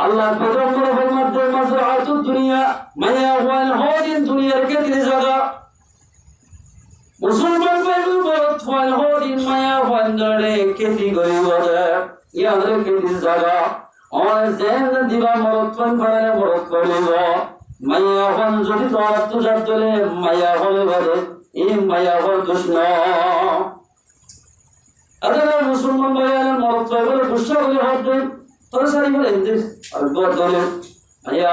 আল্লাহ পয়গম্বর ফরমাতে মাজরাতুদ দুনিয়া মায়া ওয়াল হদিন দুনিয়ার কেতির জায়গা মুসলমান ভাইয়ের বরত ওয়াল হদিন মায়া ওয়ান্ডারে কেতি গরিব ইয়াদের কেতির জায়গা আর জেন দিবা মরতন করে মরত করিব মাইয়া হন যদি তোমার আত্মজাত দলে মাইয়া হলে বলে এই মাইয়া হল কৃষ্ণ আদালে মুসলমান ভাইয়ারা মরত বলে গুসা বলে হতে তোর সারি বলে আর দলে মাইয়া